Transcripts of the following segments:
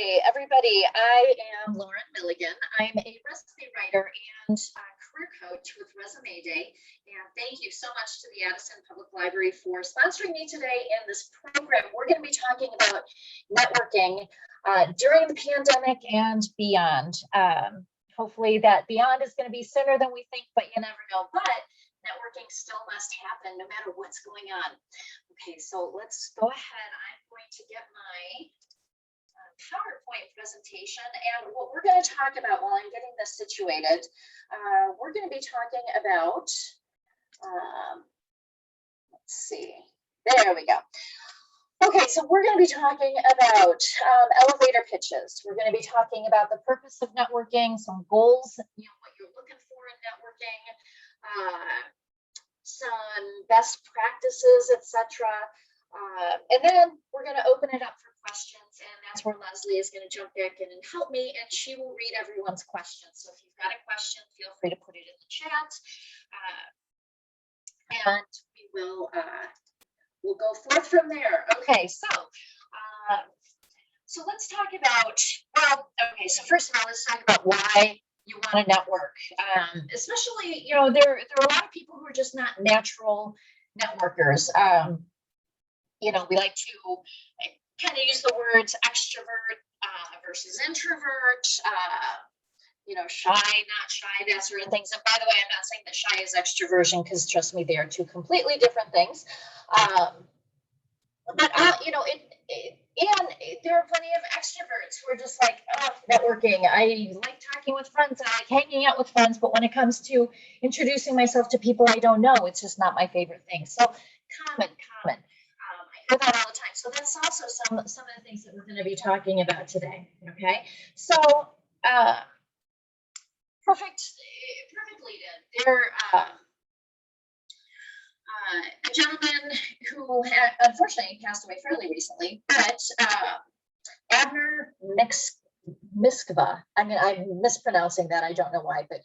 Hi, everybody. I am Lauren Milligan. I'm a resume writer and career coach with Resume Day. And thank you so much to the Addison Public Library for sponsoring me today in this program. We're going to be talking about networking during the pandemic and beyond. Hopefully that beyond is going to be sooner than we think, but you never know. But networking still must happen no matter what's going on. Okay, so let's go ahead. I'm going to get my PowerPoint presentation, and what we're going to talk about while I'm getting this situated, we're going to be talking about, let's see, there we go. Okay, so we're going to be talking about elevator pitches. We're going to be talking about the purpose of networking, some goals, what you're looking for in networking, some best practices, etc. And then we're going to open it up for questions, and that's where Leslie is going to jump back in and help me, and she will read everyone's questions. So if you've got a question, feel free to put it in the chat, and we will we'll go forth from there. Okay, so let's talk about, okay, so first of all, let's talk about why you want to network. Especially, there are a lot of people who are just not natural networkers. We like to kind of use the words extrovert versus introvert, shy, not shy, that sort of things. And by the way, I'm not saying that shy is extroversion, because trust me, they are two completely different things. But there are plenty of extroverts who are just like, networking. I like talking with friends. I like hanging out with friends. But when it comes to introducing myself to people I don't know, it's just not my favorite thing. So common. I hear that all the time. So that's also some of the things that we're going to be talking about today. Okay. So perfectly did. There a gentleman who had unfortunately passed away fairly recently, but Abner Miskva. I mean, I'm mispronouncing that. I don't know why, but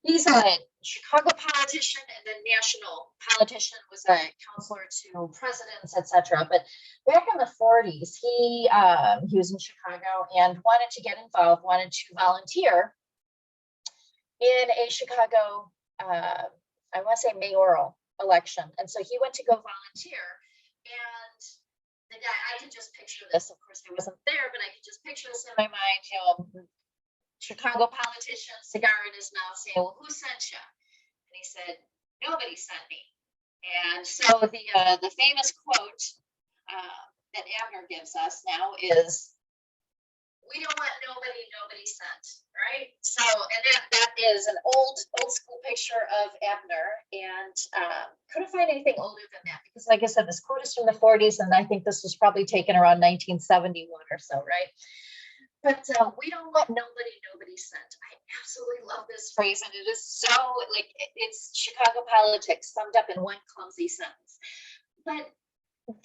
he's a Chicago politician and then national politician, was a counselor to presidents, etc. But back in the 40s, he was in Chicago and wanted to get involved, wanted to volunteer in a Chicago, I want to say mayoral election. And so he went to go volunteer, and the guy, I could just picture this. Of course, I wasn't there, but I could just picture this in my mind, Chicago politician, cigar in his mouth, saying, well, who sent you? And he said, nobody sent me. And so the famous quote that Abner gives us now is, we don't want nobody sent, right? So, and that is an old school picture of Abner, and couldn't find anything older than that, because like I said, this quote is from the 40s, and I think this was probably taken around 1971 or so, right? But we don't want nobody sent. I absolutely love this phrase, and it is so, like, it's Chicago politics summed up in one clumsy sentence. But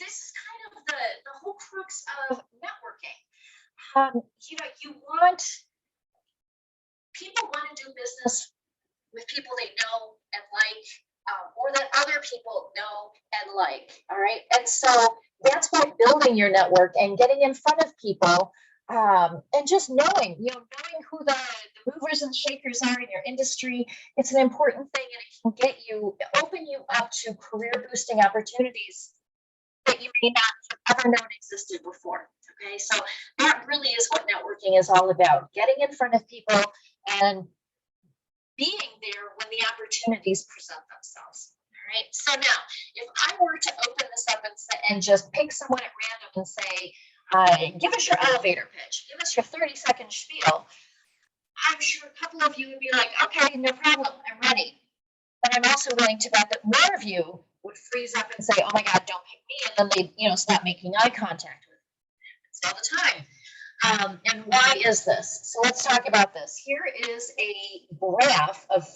this is kind of the whole crux of networking. People want to do business with people they know and like, or that other people know and like, all right? And so that's why building your network and getting in front of people, and just knowing who the movers and shakers are in your industry, it's an important thing, and it can open you up to career boosting opportunities that you may not have ever known existed before. Okay, so that really is what networking is all about: getting in front of people and being there when the opportunities present themselves. All right, so now if I were to open this up and just pick someone at random and say, give us your elevator pitch, give us your 30-second spiel, I'm sure a couple of you would be like, okay, no problem, I'm ready. But I'm also willing to bet that more of you would freeze up and say, oh my God, don't pick me. And then they, stop making eye contact with me. It's all the time. And why is this? So let's talk about this. Here is a graph of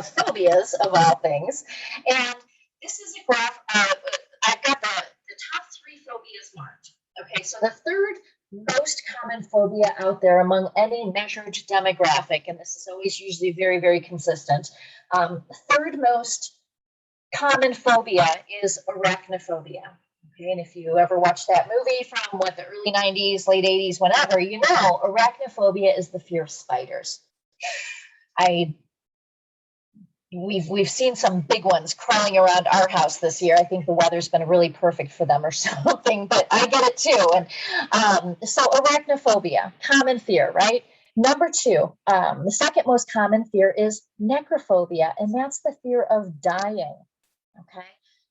phobias, of all things. And this is a graph of, I've got the top 3 phobias marked. Okay, so the third most common phobia out there among any measured demographic, and this is always usually very, very consistent. Third most common phobia is arachnophobia. Okay, and if you ever watched that movie from what, the early 90s, late 80s, whenever, you know, arachnophobia is the fear of spiders. We've seen some big ones crawling around our house this year. I think the weather's been really perfect for them or something, but I get it too. And so arachnophobia, common fear, right? Number two, the second most common fear is necrophobia, and that's the fear of dying. Okay,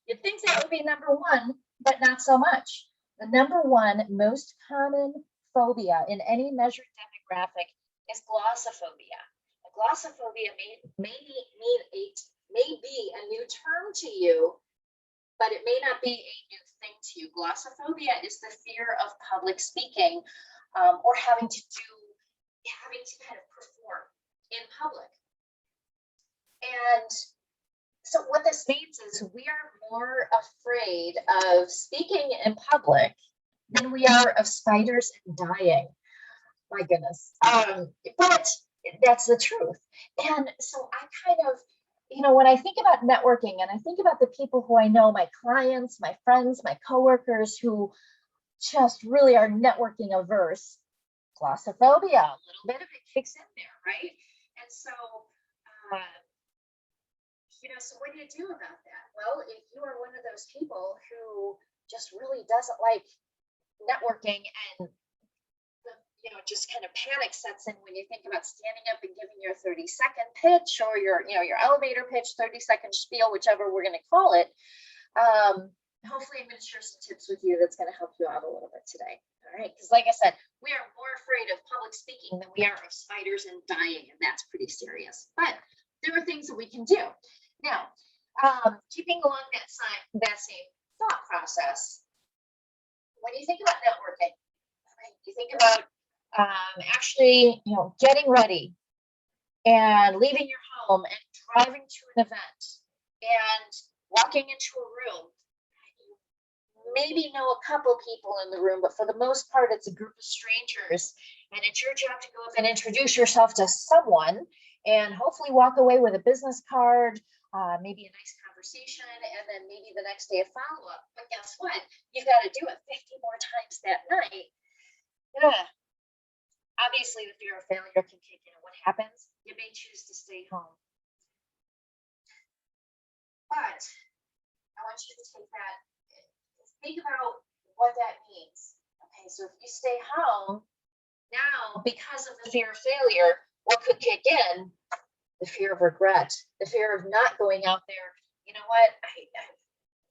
you'd think that would be number one, but not so much. The number one most common phobia in any measured demographic is glossophobia. Glossophobia may be a new term to you, but it may not be a new thing to you. Glossophobia is the fear of public speaking, or having to kind of perform in public. And so what this means is we are more afraid of speaking in public than we are of spiders and dying. My goodness. But that's the truth. And so I kind of, when I think about networking and I think about the people who I know, my clients, my friends, my coworkers who just really are networking averse, glossophobia, a little bit of it kicks in there, right? And so, so what do you do about that? Well, if you are one of those people who just really doesn't like networking and just kind of panic sets in when you think about standing up and giving your 30-second pitch or your elevator pitch, 30-second spiel, whichever we're going to call it. Hopefully I'm going to share some tips with you that's going to help you out a little bit today. All right. Because like I said, we are more afraid of public speaking than we are of spiders and dying. And that's pretty serious. But there are things that we can do. Now, keeping along that same thought process, when you think about networking, right, you think about actually, getting ready and leaving your home and driving to an event and walking into a room. You maybe know a couple people in the room, but for the most part, it's a group of strangers. And it's your job to go up and introduce yourself to someone and hopefully walk away with a business card, maybe a nice conversation, and then maybe the next day a follow-up. But guess what? You've got to do it 50 more times that night. Yeah. Obviously, the fear of failure can kick in. What happens? You may choose to stay home. But I want you to take that, think about what that means. Okay, so if you stay home, now because of the fear of failure, what could kick in? The fear of regret, the fear of not going out there. You know what?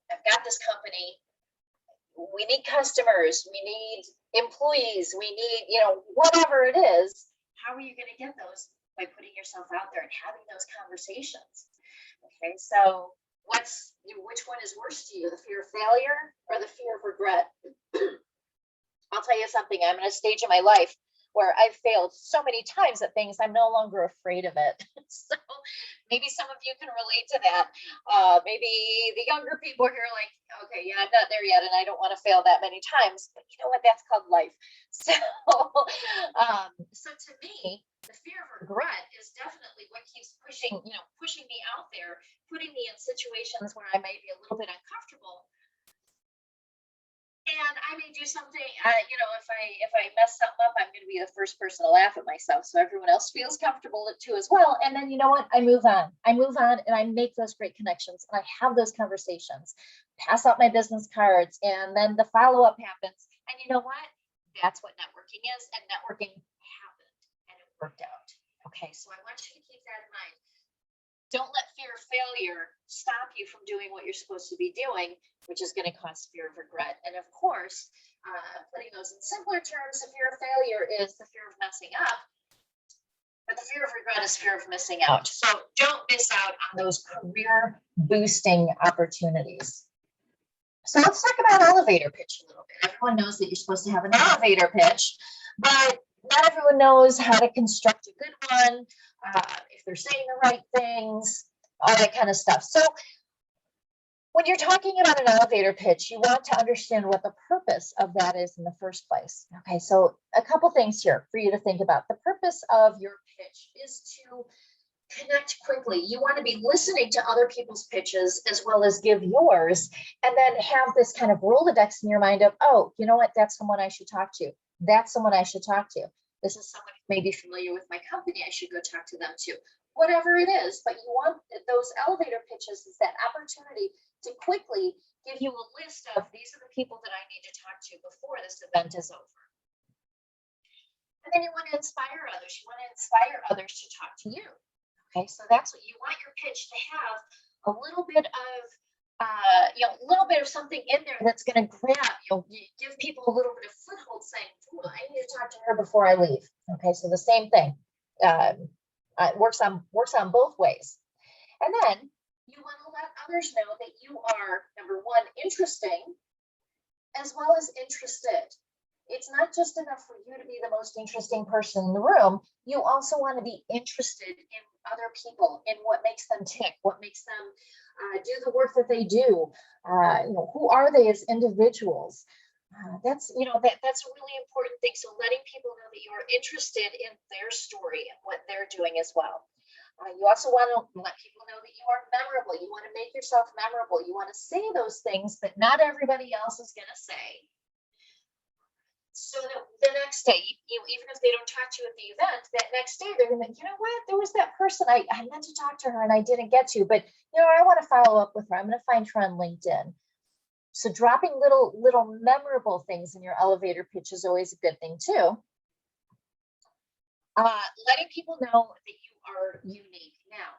I've got this company. We need customers. We need employees. We need, whatever it is. How are you going to get those? By putting yourself out there and having those conversations. Okay, so which one is worse to you, the fear of failure or the fear of regret? I'll tell you something. I'm in a stage in my life where I've failed so many times at things, I'm no longer afraid of it. So maybe some of you can relate to that. Maybe the younger people here are like, okay, yeah, I'm not there yet, and I don't want to fail that many times. But you know what? That's called life. So, so to me, the fear of regret is definitely what keeps pushing me out there, putting me in situations where I might be a little bit uncomfortable. And I may do something, if I mess something up, I'm going to be the first person to laugh at myself. So everyone else feels comfortable too as well. And then you know what? I move on and I make those great connections and I have those conversations, pass out my business cards, and then the follow-up happens. And you know what? That's what networking is. And networking happened and it worked out. Okay. So I want you to keep that in mind. Don't let fear of failure stop you from doing what you're supposed to be doing, which is going to cause fear of regret. And of course, putting those in simpler terms, the fear of failure is the fear of messing up, but the fear of regret is fear of missing out. So don't miss out on those career boosting opportunities. So let's talk about elevator pitch a little bit. Everyone knows that you're supposed to have an elevator pitch, but not everyone knows how to construct a good one, if they're saying the right things, all that kind of stuff. So when you're talking about an elevator pitch, you want to understand what the purpose of that is in the first place. Okay, so a couple things here for you to think about. The purpose of your pitch is to Connect quickly. You want to be listening to other people's pitches as well as give yours, and then have this kind of Rolodex in your mind of, oh, you know what? That's someone I should talk to. That's someone I should talk to. This is someone who may be familiar with my company. I should go talk to them too. Whatever it is, but you want those elevator pitches is that opportunity to quickly give you a list of these are the people that I need to talk to before this event is over. And then you want to inspire others. You want to inspire others to talk to you. Okay, so that's what you want your pitch to have, a little bit of, a little bit of something in there that's going to grab, give people a little bit of foothold saying, oh, I need to talk to her before I leave. Okay, so the same thing it works on both ways. And then you want to let others know that you are, number one, interesting, as well as interested. It's not just enough for you to be the most interesting person in the room. You also want to be interested in other people, in what makes them tick, what makes them do the work that they do. Who are they as individuals? That's a really important thing. So letting people know that you're interested in their story and what they're doing as well. You also want to let people know that you are memorable. You want to make yourself memorable. You want to say those things that not everybody else is going to say. So that the next day, even if they don't talk to you at the event, that next day they're gonna, you know what, there was that person I meant to talk to her and I didn't get to, but I want to follow up with her. I'm gonna find her on LinkedIn. So dropping little memorable things in your elevator pitch is always a good thing too. Letting people know that you are unique. Now,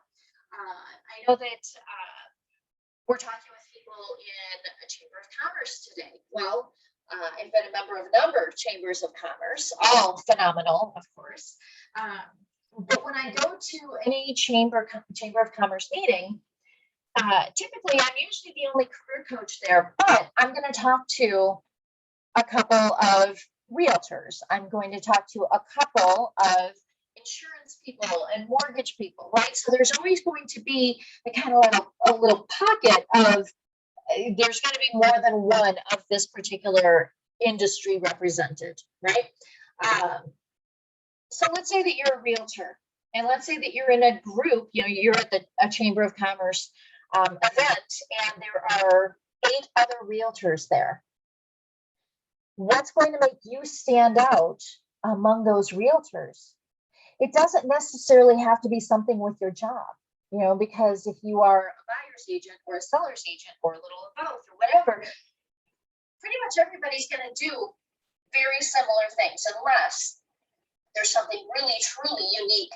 I know that we're talking with people in a Chamber of Commerce today. Well, I've been a member of a number of chambers of commerce, all phenomenal, of course. But when I go to any chamber of commerce meeting, typically I'm usually the only career coach there, but I'm going to talk to a couple of realtors. I'm going to talk to a couple of insurance people and mortgage people, right? So there's always going to be a little pocket of, there's going to be more than one of this particular industry represented, right? So let's say that you're a realtor, and let's say that you're in a group, you're at a Chamber of Commerce event, and there are 8 other realtors there. What's going to make you stand out among those realtors? It doesn't necessarily have to be something with your job. Because if you are a buyer's agent or a seller's agent or a little of both or whatever, pretty much everybody's going to do very similar things unless there's something really, truly unique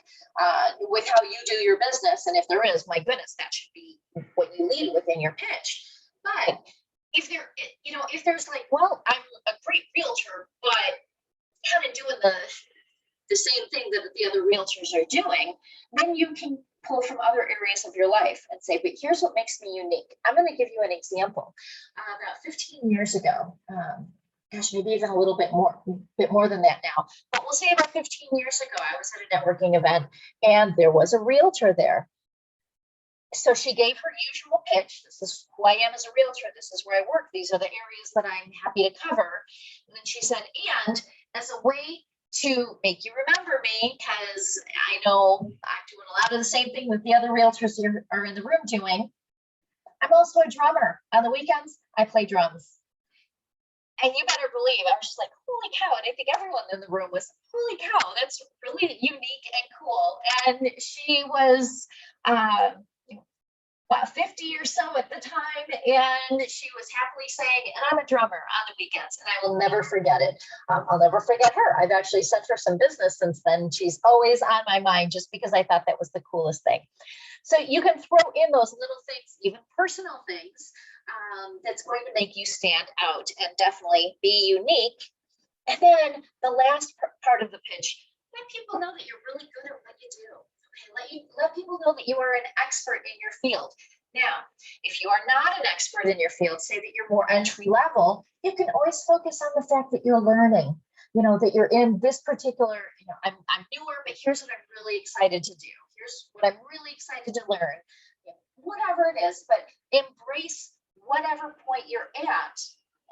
with how you do your business. And if there is, my goodness, that should be what you lead with in your pitch. But if there's like, well, I'm a great realtor, but kind of doing the same thing that the other realtors are doing, then you can pull from other areas of your life and say, but here's what makes me unique. I'm going to give you an example. About 15 years ago, maybe even a little bit more than that now, but we'll say about 15 years ago, I was at a networking event and there was a realtor there. So she gave her usual pitch. This is who I am as a realtor. This is where I work. These are the areas that I'm happy to cover. And then she said, and as a way to make you remember me, because I know I'm doing a lot of the same thing with the other realtors that are in the room doing. I'm also a drummer. On the weekends, I play drums. And you better believe, I was just like, holy cow. And I think everyone in the room was, holy cow, that's really unique and cool. And she was about 50 or so at the time, and she was happily saying, and I'm a drummer on the weekends, and I will never forget it. I'll never forget her. I've actually sent her some business since then. She's always on my mind just because I thought that was the coolest thing. So you can throw in those little things, even personal things, that's going to make you stand out and definitely be unique. And then the last part of the pitch, let people know that you're really good at what you do. Let people know that you are an expert in your field. Now, if you are not an expert in your field, say that you're more entry level, you can always focus on the fact that you're learning, that you're in this particular, I'm newer, but here's what I'm really excited to do. Here's what I'm really excited to learn, whatever it is, but embrace whatever point you're at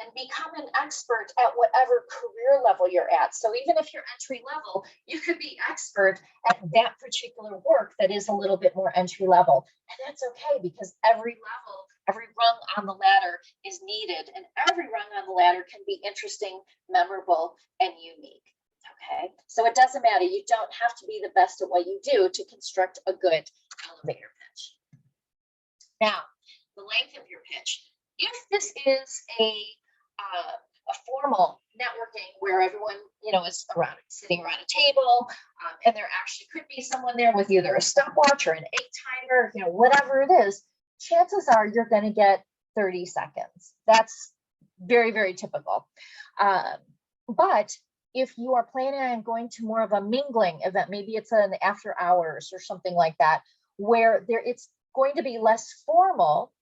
and become an expert at whatever career level you're at. So even if you're entry level, you could be expert at that particular work that is a little bit more entry level. And that's okay, because every level, every rung on the ladder is needed, and every rung on the ladder can be interesting, memorable, and unique. Okay, so it doesn't matter. You don't have to be the best at what you do to construct a good elevator pitch. Now, the length of your pitch. If this is a formal networking where everyone, is sitting around a table, and there actually could be someone there with either a stopwatch or an 8-timer, whatever it is, chances are you're going to get 30 seconds. That's very, very typical. But if you are planning on going to more of a mingling event, maybe it's an after hours or something like that, where it's going to be less formal,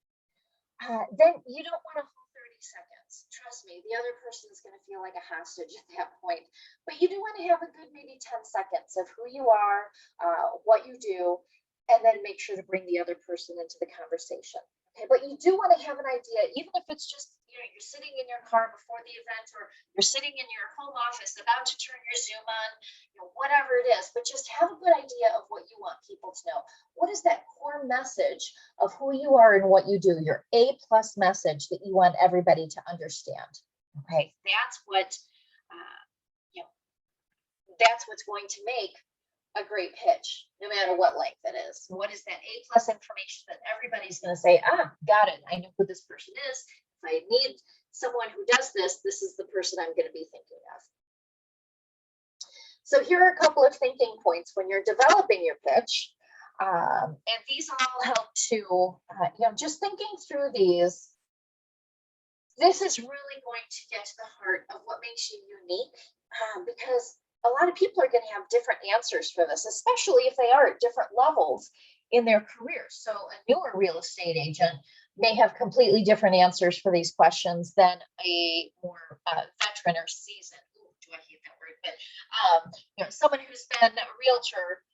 then you don't want to hold 30 seconds. Trust me, the other person is going to feel like a hostage at that point. But you do want to have a good maybe 10 seconds of who you are, what you do, and then make sure to bring the other person into the conversation. Okay, but you do want to have an idea, even if it's just, you're sitting in your car before the event, or you're sitting in your home office about to turn your Zoom on, whatever it is, but just have a good idea of what you want people to know. What is that core message of who you are and what you do, your A+ message that you want everybody to understand? Okay, that's what, that's what's going to make a great pitch, no matter what length it is. What is that A+ information that everybody's going to say, got it, I know who this person is. If I need someone who does this, this is the person I'm going to be thinking of. So here are a couple of thinking points when you're developing your pitch. And these all help to, just thinking through these, this is really going to get to the heart of what makes you unique, because a lot of people are going to have different answers for this, especially if they are at different levels in their career. So a newer real estate agent may have completely different answers for these questions than a more veteran or seasoned. Ooh, do I hate that word? But someone who's been a realtor,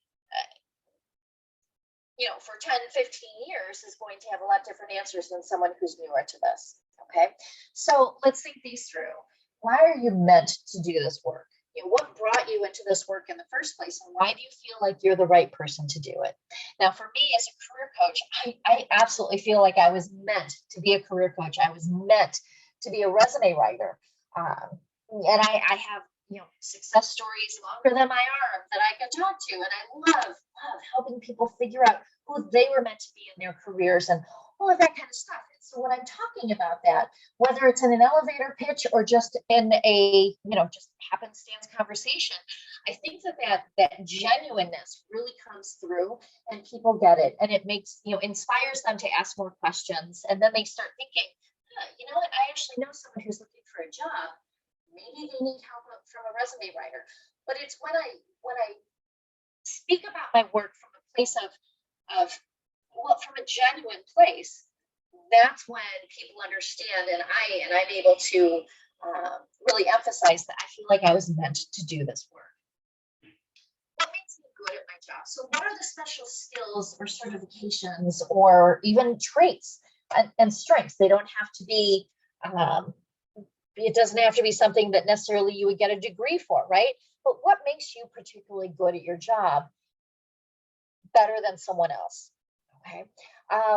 for 10, 15 years is going to have a lot different answers than someone who's newer to this. Okay, so let's think these through. Why are you meant to do this work? What brought you into this work in the first place, and why do you feel like you're the right person to do it? Now, for me as a career coach, I absolutely feel like I was meant to be a career coach. I was meant to be a resume writer. And I have, success stories longer than my arm that I can talk to. And I love helping people figure out who they were meant to be in their careers and all of that kind of stuff. And so when I'm talking about that, whether it's in an elevator pitch or just in a, just happenstance conversation, I think that genuineness really comes through and people get it. And it makes, inspires them to ask more questions. And then they start thinking, what? I actually know someone who's looking for a job. Maybe they need help from a resume writer. But it's when I speak about my work from a place of from a genuine place, that's when people understand, and I'm able to really emphasize that I feel like I was meant to do this work. What makes me good at my job? So what are the special skills or certifications or even traits and strengths? They don't have to be, it doesn't have to be something that necessarily you would get a degree for, right? But what makes you particularly good at your job better than someone else? Okay.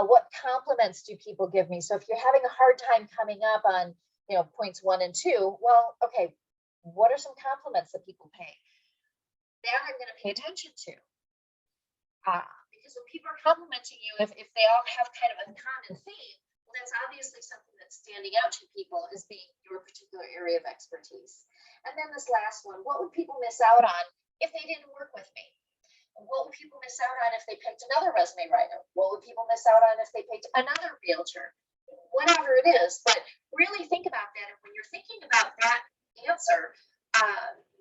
What compliments do people give me? So if you're having a hard time coming up on, points 1 and 2, well, okay, what are some compliments that people pay? That I'm going to pay attention to. Because when people are complimenting you, if they all have kind of a common theme, well, that's obviously something that's standing out to people as being your particular area of expertise. And then this last one, what would people miss out on if they didn't work with me? What would people miss out on if they picked another resume writer? What would people miss out on if they picked another realtor? Whatever it is, but really think about that. And when you're thinking about that answer,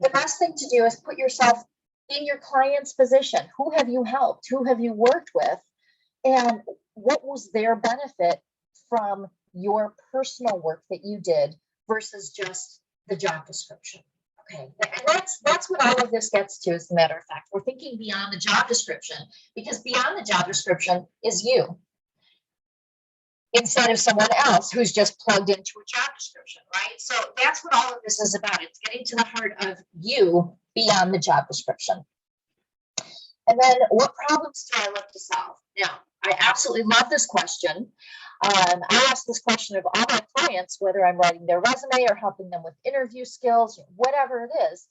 the best thing to do is put yourself in your client's position. Who have you helped? Who have you worked with? And what was their benefit from your personal work that you did versus just the job description? Okay, and that's what all of this gets to, as a matter of fact. We're thinking beyond the job description, because beyond the job description is you. instead of someone else who's just plugged into a job description, right? So that's what all of this is about. It's getting to the heart of you beyond the job description. And then what problems do I love to solve? Now, I absolutely love this question. I ask this question of all my clients, whether I'm writing their resume or helping them with interview skills, whatever it is.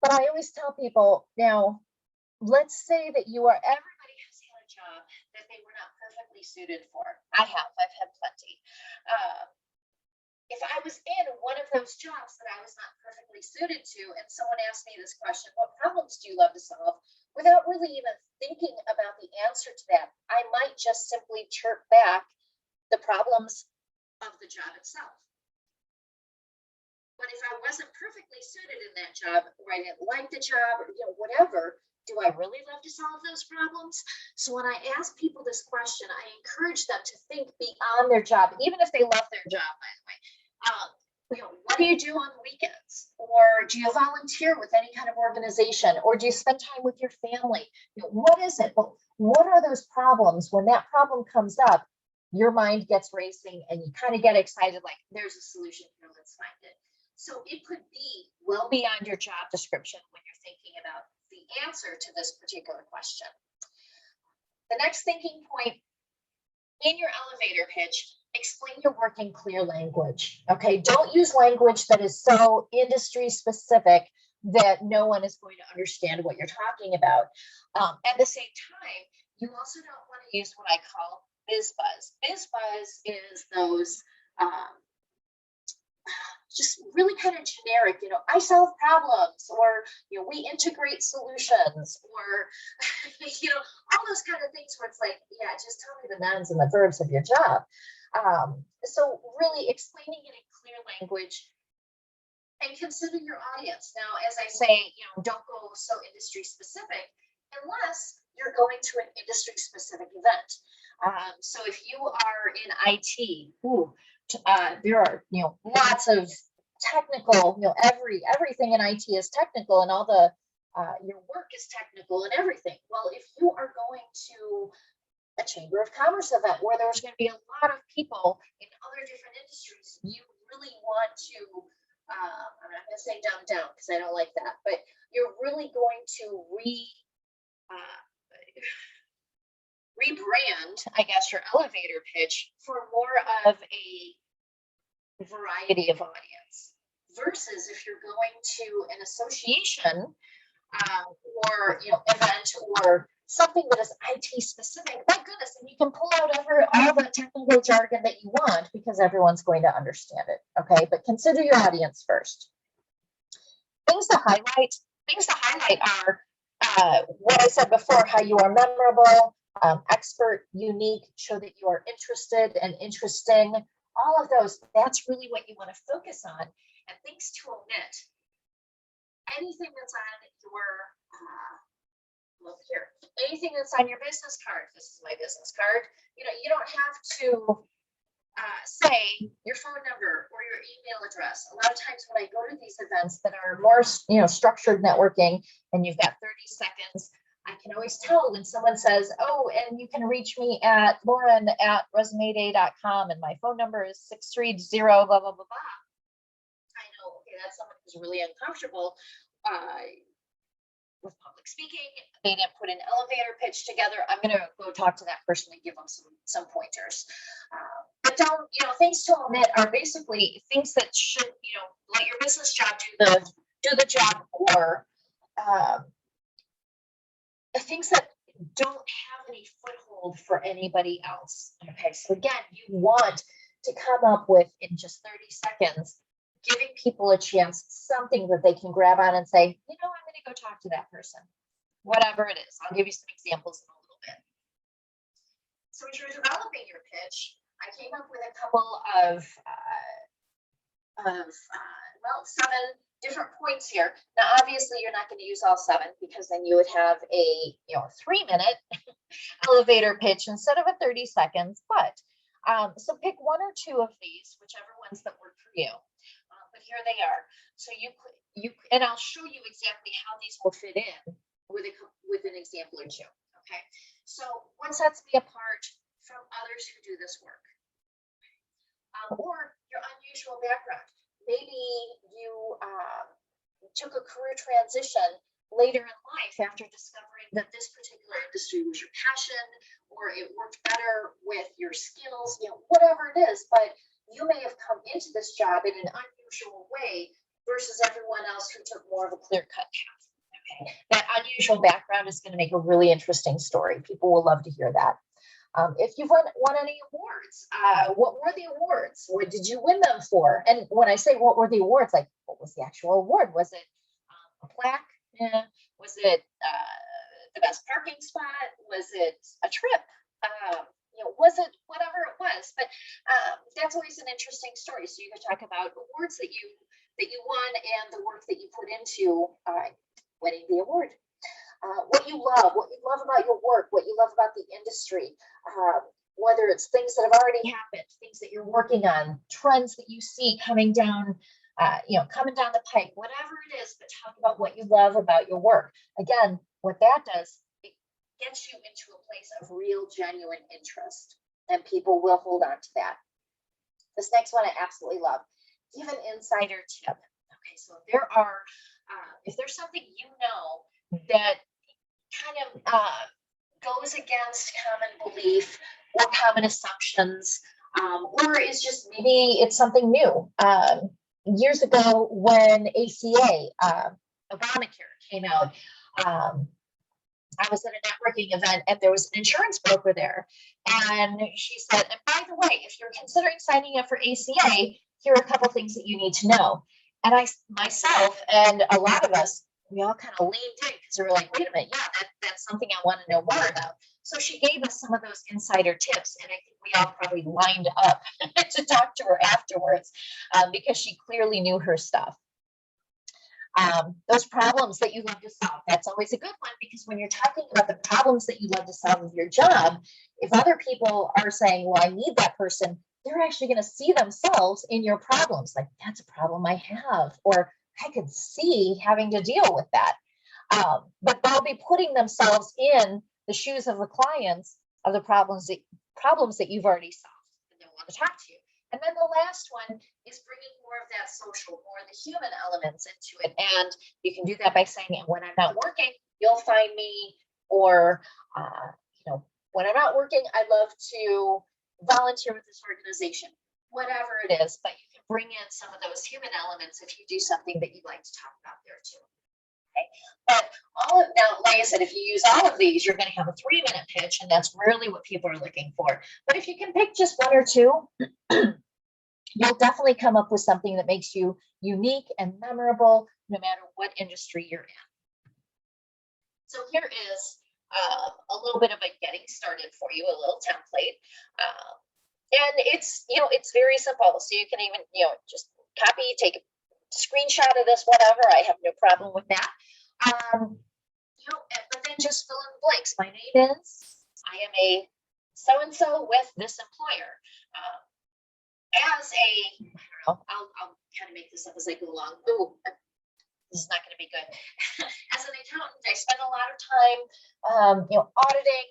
But I always tell people, now, let's say that everybody has had a job that they were not perfectly suited for. I've had plenty. If I was in one of those jobs that I was not perfectly suited to, and someone asked me this question, what problems do you love to solve? Without really even thinking about the answer to that, I might just simply chirp back the problems of the job itself. But if I wasn't perfectly suited in that job, or I didn't like the job, or whatever, do I really love to solve those problems? So when I ask people this question, I encourage them to think beyond their job, even if they love their job, by the way. What do you do on the weekends? Or do you volunteer with any kind of organization? Or do you spend time with your family? What is it? What are those problems? When that problem comes up, your mind gets racing and you kind of get excited, like there's a solution here, let's find it. So it could be well beyond your job description when you're thinking about the answer to this particular question. The next thinking point in your elevator pitch, explain your work in clear language. Okay, don't use language that is so industry specific that no one is going to understand what you're talking about. At the same time, you also don't want to use what I call biz buzz. Biz buzz is those just really kind of generic, I solve problems, or, we integrate solutions, or, all those kind of things where it's like, yeah, just tell me the nouns and the verbs of your job. So really explaining it in clear language and consider your audience. Now, as I say, don't go so industry specific unless you're going to an industry specific event. So if you are in IT, there are, lots of technical, everything in IT is technical, and all the, your work is technical and everything. Well, if you are going to a Chamber of Commerce event where there's going to be a lot of people in other different industries, you really want to, I'm not going to say dumb down because I don't like that, but you're really going to rebrand, I guess, your elevator pitch for more of a variety of audience, versus if you're going to an association or event or something that is IT specific. My goodness, and you can pull out all the technical jargon that you want because everyone's going to understand it. Okay, but consider your audience first. Things to highlight are what I said before: how you are memorable, expert, unique, show that you are interested and interesting. All of those, that's really what you want to focus on. And things to omit: anything that's on your, look here, anything that's on your business card. This is my business card. You don't have to say your phone number or your email address. A lot of times when I go to these events that are more, structured networking, and you've got 30 seconds, I can always tell when someone says, oh, and you can reach me at lauren@resumeday.com, and my phone number is 630 blah, blah, blah, blah. I know, okay, that's someone who's really uncomfortable with public speaking. They didn't put an elevator pitch together. I'm going to go talk to that person and give them some pointers. But don't, things to omit are basically things that should, let your business job do the job, or things that don't have any foothold for anybody else. Okay, so again, you want to come up with, in just 30 seconds, giving people a chance, something that they can grab on and say, I'm going to go talk to that person, whatever it is. I'll give you some examples in a little bit. So as you're developing your pitch, I came up with a couple of 7 different points here. Now, obviously, you're not going to use all 7 because then you would have a 3-minute elevator pitch instead of a 30 seconds. But so pick 1 or 2 of these, whichever ones that work for you. But here they are. So you and I'll show you exactly how these will fit in with an example or 2. Okay. So what sets me apart from others who do this work. Or your unusual background. Maybe you took a career transition later in life after discovering that this particular industry was your passion, or it worked better with your skills, whatever it is. But you may have come into this job in an unusual way versus everyone else who took more of a clear-cut path. Okay. That unusual background is going to make a really interesting story. People will love to hear that. If you've won any awards, what were the awards? What did you win them for? And when I say what were the awards, like what was the actual award? Was it a plaque? Was it the best parking spot? Was it a trip? Was it whatever it was? But that's always an interesting story. So you can talk about awards that you won and the work that you put into winning the award. What you love about your work, what you love about the industry, whether it's things that have already happened, things that you're working on, trends that you see coming down the pike, whatever it is, but talk about what you love about your work. Again, what that does, it gets you into a place of real, genuine interest, and people will hold on to that. This next one I absolutely love. Give an insider tip. Okay, so if there's something that kind of goes against common belief or common assumptions, or is just maybe it's something new. Years ago, when ACA, Obamacare came out, I was at a networking event and there was an insurance broker there. And she said, and by the way, if you're considering signing up for ACA, here are a couple things that you need to know. And I, myself, and a lot of us, we all kind of leaned in because we were like, wait a minute, yeah, that's something I want to know more about. So she gave us some of those insider tips, and I think we all probably lined up to talk to her afterwards because she clearly knew her stuff. Those problems that you love to solve, that's always a good one, because when you're talking about the problems that you love to solve with your job, if other people are saying, well, I need that person, they're actually going to see themselves in your problems. Like, that's a problem I have, or I could see having to deal with that. But they'll be putting themselves in the shoes of the clients of the problems that you've already solved, and they'll want to talk to you. And then the last one is bringing more of that social, more of the human elements into it. And you can do that by saying, when I'm not working, you'll find me, or, when I'm not working, I love to volunteer with this organization, whatever it is. But you can bring in some of those human elements if you do something that you'd like to talk about there too. Okay. But now, like I said, if you use all of these, you're going to have a 3-minute pitch, and that's really what people are looking for. But if you can pick just one or two, you'll definitely come up with something that makes you unique and memorable, no matter what industry you're in. So here is a little bit of a getting started for you, a little template. And it's very simple. So you can even, just copy, take a screenshot of this, whatever. I have no problem with that. But then just fill in the blanks. My name is, I am a so-and-so with this employer. I'll kind of make this up as I go along. Ooh, this is not going to be good. As an accountant, I spend a lot of time, auditing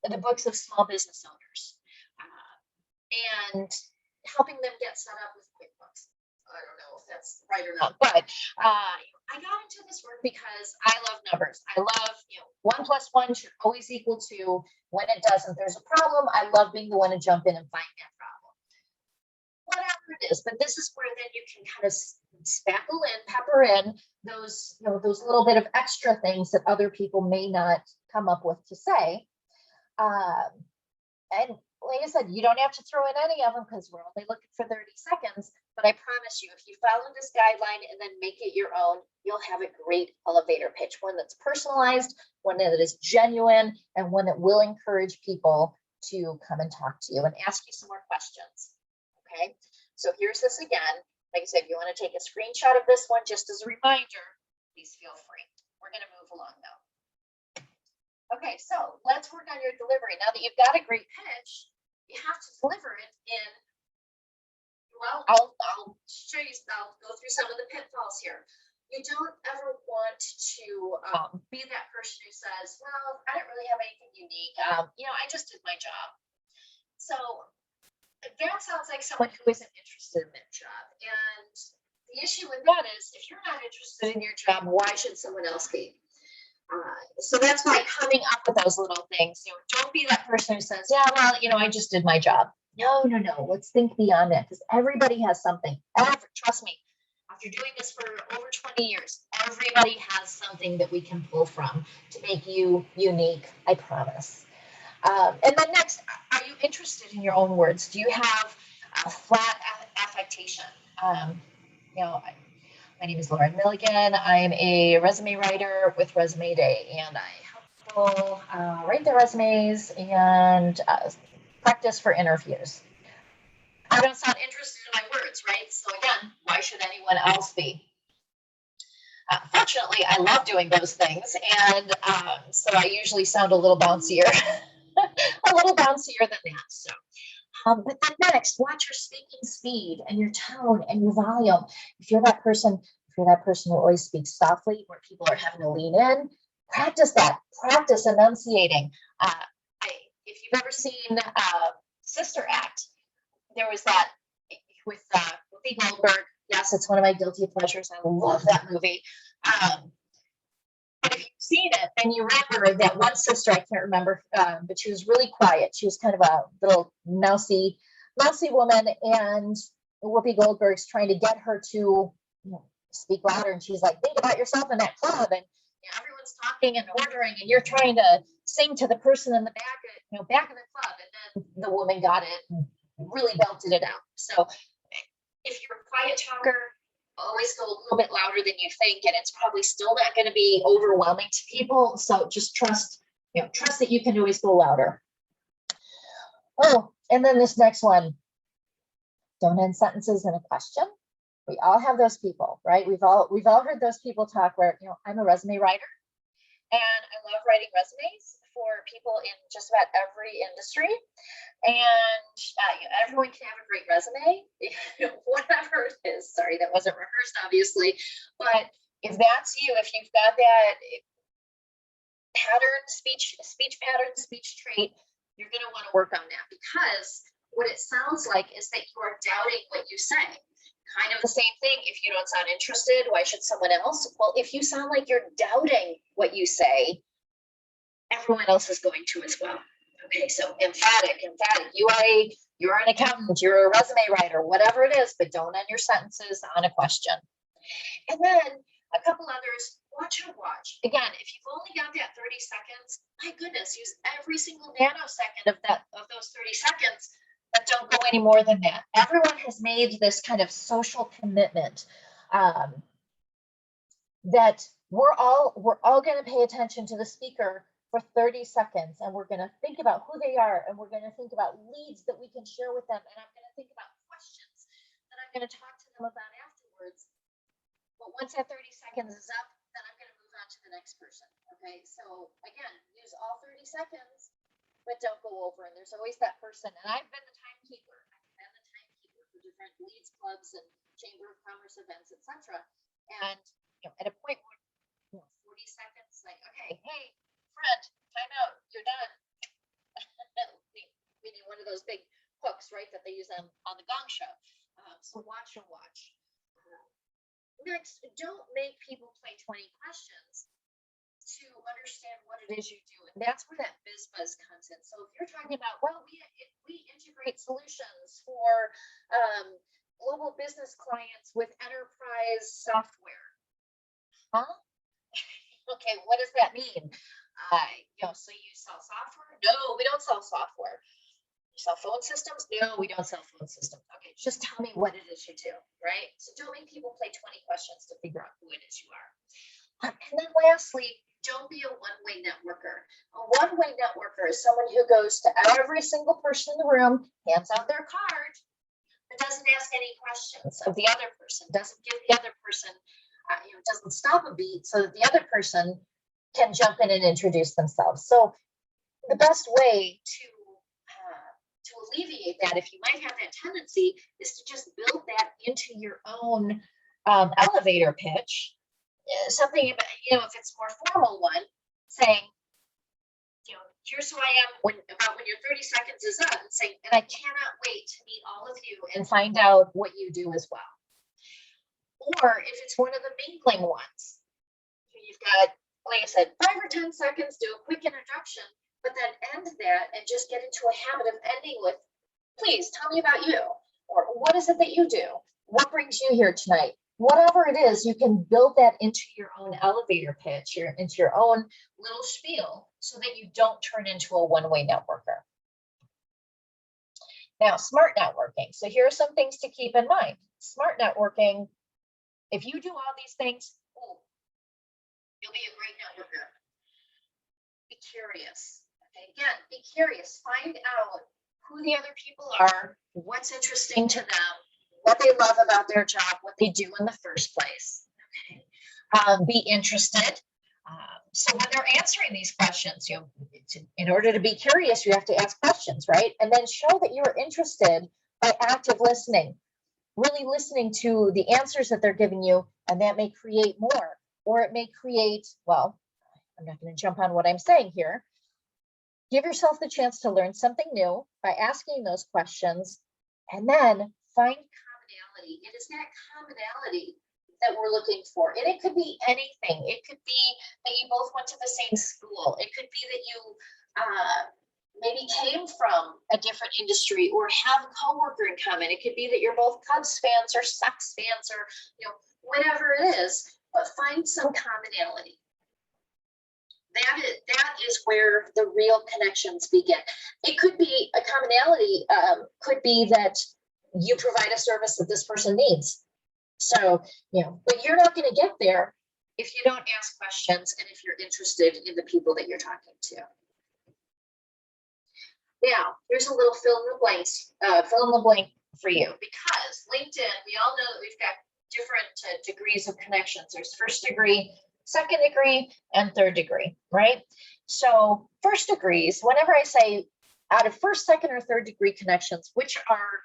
the books of small business owners and helping them get set up with QuickBooks. I don't know if that's right or not, but I got into this work because I love numbers. I love, 1 + 1 should always equal 2. When it doesn't, there's a problem. I love being the one to jump in and find that problem. Whatever it is, but this is where then you can kind of spackle in, pepper in those little bit of extra things that other people may not come up with to say. And like I said, you don't have to throw in any of them because we're only looking for 30 seconds. But I promise you, if you follow this guideline and then make it your own, you'll have a great elevator pitch, one that's personalized, one that is genuine, and one that will encourage people to come and talk to you and ask you some more questions. Okay, so here's this again. Like I said, if you want to take a screenshot of this one just as a reminder, please feel free. We're going to move along though. Okay, so let's work on your delivery. Now that you've got a great pitch, you have to deliver it in, well, I'll show you, I'll go through some of the pitfalls here. You don't ever want to be that person who says, well, I don't really have anything unique. I just did my job. So that sounds like someone who isn't interested in that job. And the issue with that is, if you're not interested in your job, why should someone else be? So that's why coming up with those little things, don't be that person who says, yeah, well, I just did my job. No. Let's think beyond that, because everybody has something. Trust me, after doing this for over 20 years, everybody has something that we can pull from to make you unique, I promise. And then next, are you interested in your own words? Do you have a flat affectation? My name is Lauren Milligan. I'm a resume writer with Resume Day, and I help people write their resumes and practice for interviews. I don't sound interested in my words, right? So again, why should anyone else be? Fortunately, I love doing those things, and so I usually sound a little bouncier, a little bouncier than that. So. But then next, watch your speaking speed and your tone and your volume. If you're that person who always speaks softly, where people are having to lean in, practice that. Practice enunciating. If you've ever seen Sister Act, there was that with Whoopi Goldberg. Yes, it's one of my guilty pleasures. I love that movie. But if you've seen it, then you remember that one sister, I can't remember, but she was really quiet. She was kind of a little mousy woman, and Whoopi Goldberg's trying to get her to speak louder. And she's like, think about yourself in that club, and everyone's talking and ordering, and you're trying to sing to the person in the back of the club. And then the woman got it and really belted it out. So if you're a quiet talker, always go a little bit louder than you think, and it's probably still not going to be overwhelming to people. So just trust that you can always go louder. Oh, and then this next one, don't end sentences in a question. We all have those people, right? We've all heard those people talk where, I'm a resume writer, and I love writing resumes for people in just about every industry. And everyone can have a great resume, whatever it is. Sorry, that wasn't rehearsed, obviously. But if that's you, if you've got that speech pattern, speech trait, you're going to want to work on that, because what it sounds like is that you are doubting what you say. Kind of the same thing. If you don't sound interested, why should someone else? Well, if you sound like you're doubting what you say, everyone else is going to as well. Okay, so emphatic. You're an accountant, you're a resume writer, whatever it is, but don't end your sentences on a question. And then a couple others, watch. Again, if you've only got that 30 seconds, my goodness, use every single nanosecond of those 30 seconds, but don't go any more than that. Everyone has made this kind of social commitment that we're all going to pay attention to the speaker for 30 seconds, and we're going to think about who they are, and we're going to think about leads that we can share with them, and I'm going to think about questions that I'm going to talk to them about afterwards. But once that 30 seconds is up, then I'm going to move on to the next person. Okay, so again, use all 30 seconds, but don't go over. And there's always that person, and I've been the timekeeper. For different leads clubs and chamber of commerce events, etc. And at a point where 40 seconds, like, okay, hey, friend, time out, you're done. We need one of those big hooks, right, that they use on the Gong Show. So watch. Next, don't make people play 20 questions to understand what it is you do. And that's where that biz buzz comes in. So if you're talking about, well, we integrate solutions for global business clients with enterprise software. Huh? Okay, what does that mean? So you sell software? No, we don't sell software. You sell phone systems? No, we don't sell phone systems. Okay, just tell me what it is you do, right? So don't make people play 20 questions to figure out who it is you are. And then lastly, don't be a one-way networker. A one-way networker is someone who goes to every single person in the room, hands out their card, but doesn't ask any questions of the other person, doesn't give the other person, doesn't stop a beat so that the other person can jump in and introduce themselves. So the best way to alleviate that, if you might have that tendency, is to just build that into your own elevator pitch. Something about, if it's more formal one, saying, here's who I am when your 30 seconds is up, and saying, and I cannot wait to meet all of you and find out what you do as well. Or if it's one of the mingling ones, you've got, like I said, 5 or 10 seconds, do a quick introduction, but then end that and just get into a habit of ending with, please tell me about you, or what is it that you do? What brings you here tonight? Whatever it is, you can build that into your own elevator pitch, into your own little spiel, so that you don't turn into a one-way networker. Now, smart networking. So here are some things to keep in mind. Smart networking, if you do all these things, you'll be a great networker. Be curious. Okay, again, be curious. Find out who the other people are, what's interesting to them, what they love about their job, what they do in the first place. Okay. Be interested. So when they're answering these questions, in order to be curious, you have to ask questions, right? And then show that you're interested by active listening, really listening to the answers that they're giving you, and that may create more, or it may create, well, I'm not going to jump on what I'm saying here. Give yourself the chance to learn something new by asking those questions, and then find commonality. It is that commonality that we're looking for. And it could be anything. It could be that you both went to the same school. It could be that you maybe came from a different industry or have a coworker in common. It could be that you're both Cubs fans or Sox fans, or whatever it is, but find some commonality. That is where the real connections begin. It could be a commonality, could be that you provide a service that this person needs. So, but you're not going to get there if you don't ask questions and if you're interested in the people that you're talking to. Now, here's a little fill in the blank for you, because LinkedIn, we all know that we've got different degrees of connections. There's first degree, second degree, and third degree, right? So first degrees, whenever I say out of first, second, or third degree connections, which are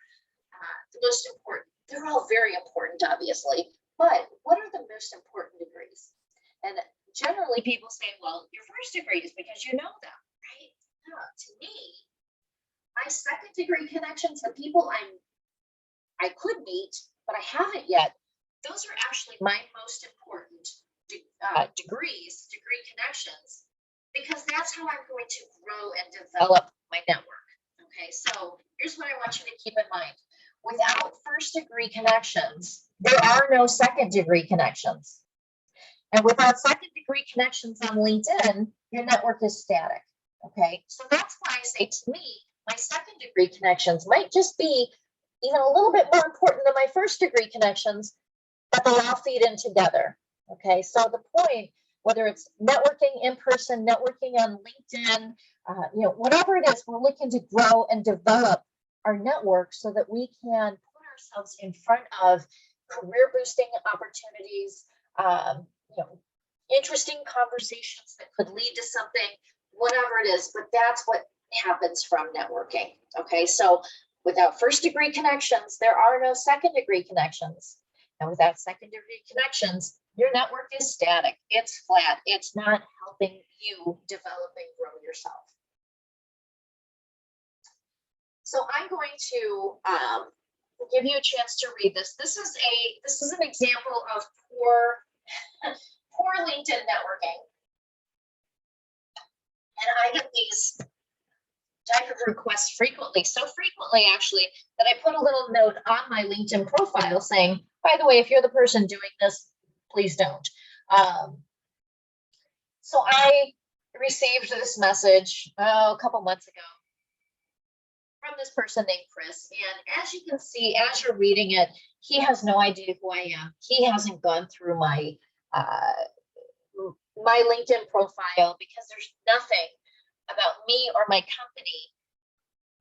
the most important, they're all very important, obviously, but what are the most important degrees? And generally people say, well, your first degree is because you know them, right? No, to me, my second degree connections, the people I could meet, but I haven't yet, those are actually my most important degree connections, because that's how I'm going to grow and develop my network. Okay, so here's what I want you to keep in mind. Without first degree connections, there are no second degree connections. And without second degree connections on LinkedIn, your network is static. Okay, so that's why I say, to me, my second degree connections might just be even a little bit more important than my first degree connections, but they all feed in together. Okay, so the point, whether it's networking in person, networking on LinkedIn, whatever it is, we're looking to grow and develop our network so that we can put ourselves in front of career boosting opportunities, interesting conversations that could lead to something, whatever it is, but that's what happens from networking. Okay, so without first degree connections, there are no second degree connections. And without second degree connections, your network is static. It's flat. It's not helping you develop and grow yourself. So I'm going to give you a chance to read this. This is an example of poor LinkedIn networking. And I get these type of requests frequently, so frequently actually, that I put a little note on my LinkedIn profile saying, by the way, if you're the person doing this, please don't. So I received this message a couple months ago from this person named Chris. And as you can see, as you're reading it, he has no idea who I am. He hasn't gone through my my LinkedIn profile, because there's nothing about me or my company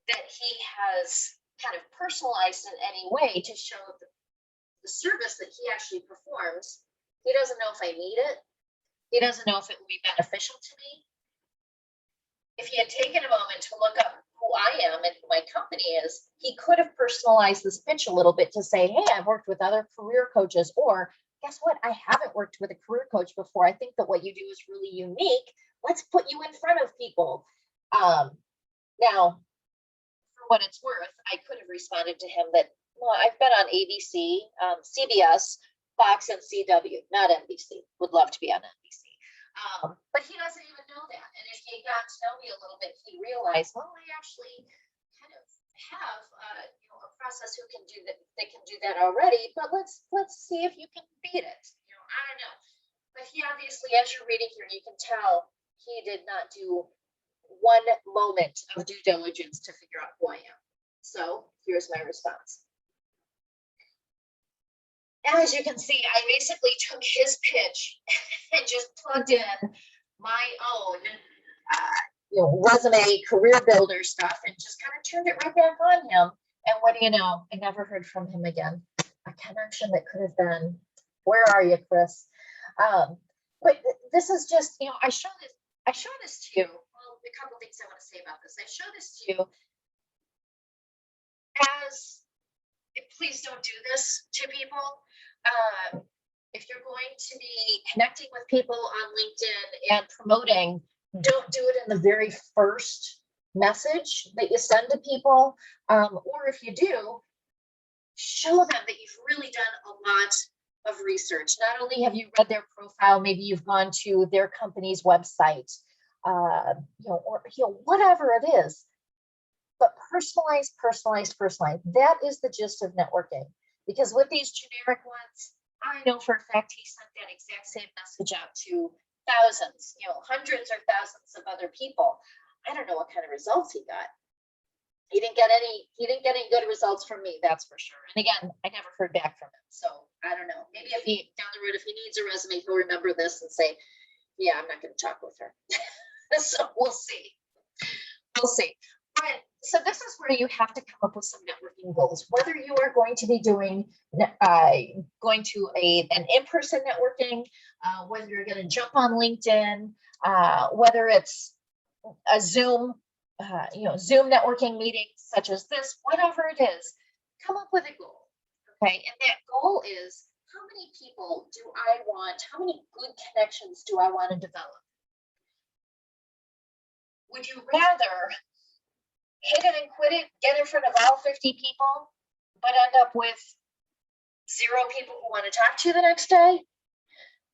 that he has kind of personalized in any way to show the service that he actually performs. He doesn't know if I need it. He doesn't know if it will be beneficial to me. If he had taken a moment to look up who I am and who my company is, he could have personalized this pitch a little bit to say, hey, I've worked with other career coaches, or guess what? I haven't worked with a career coach before. I think that what you do is really unique. Let's put you in front of people. Now, for what it's worth, I could have responded to him that, well, I've been on ABC, CBS, Fox, and CW, not NBC. Would love to be on NBC. But he doesn't even know that. And if he got to know me a little bit, he realized, well, I actually kind of have a process who can do that. They can do that already. But let's see if you can beat it. I don't know. But he obviously, as you're reading here, you can tell he did not do one moment of due diligence to figure out who I am. So here's my response. As you can see, I basically took his pitch and just plugged in my own resume, career builder stuff, and just kind of turned it right back on him. And what do you know? I never heard from him again. A connection that could have been, where are you, Chris? But this is just, I show this to you. Well, a couple things I want to say about this. I show this to you as, please don't do this to people. If you're going to be connecting with people on LinkedIn and promoting, don't do it in the very first message that you send to people. Or if you do, show them that you've really done a lot of research. Not only have you read their profile, maybe you've gone to their company's website, or whatever it is. But personalize. That is the gist of networking. Because with these generic ones, I know for a fact he sent that exact same message out to thousands, hundreds or thousands of other people. I don't know what kind of results he got. He didn't get any good results from me, that's for sure. And again, I never heard back from him. So I don't know. Maybe if he down the road, if he needs a resume, he'll remember this and say, yeah, I'm not going to talk with her. So we'll see. But so this is where you have to come up with some networking goals, whether you are going to be going to an in-person networking, whether you're going to jump on LinkedIn, whether it's a Zoom networking meeting such as this, whatever it is, come up with a goal. Okay. And that goal is, how many people do I want? How many good connections do I want to develop? Would you rather hit it and quit it, get in front of all 50 people, but end up with 0 people who want to talk to you the next day?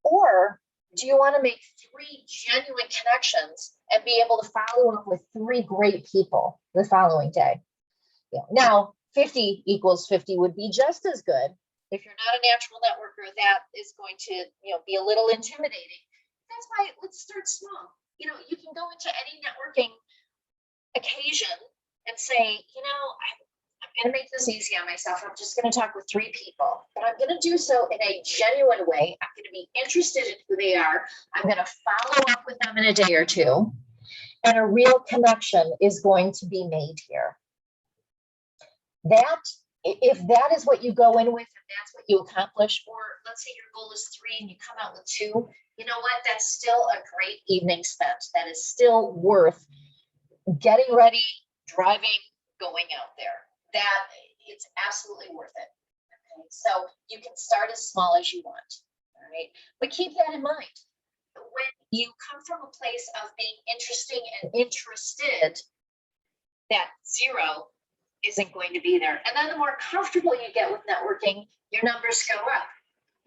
Or do you want to make 3 genuine connections and be able to follow up with 3 great people the following day? Now, 50 equals 50 would be just as good. If you're not a natural networker, that is going to be a little intimidating. That's why let's start small. You can go into any networking occasion and say, I'm going to make this easy on myself. I'm just going to talk with 3 people, but I'm going to do so in a genuine way. I'm going to be interested in who they are. I'm going to follow up with them in a day or 2, and a real connection is going to be made here. If that is what you go in with and that's what you accomplish, or let's say your goal is 3 and you come out with 2, you know what? That's still a great evening spent. That is still worth getting ready, driving, going out there. That it's absolutely worth it. Okay? So you can start as small as you want. All right. But keep that in mind. When you come from a place of being interesting and interested, that 0 isn't going to be there. And then the more comfortable you get with networking, your numbers go up.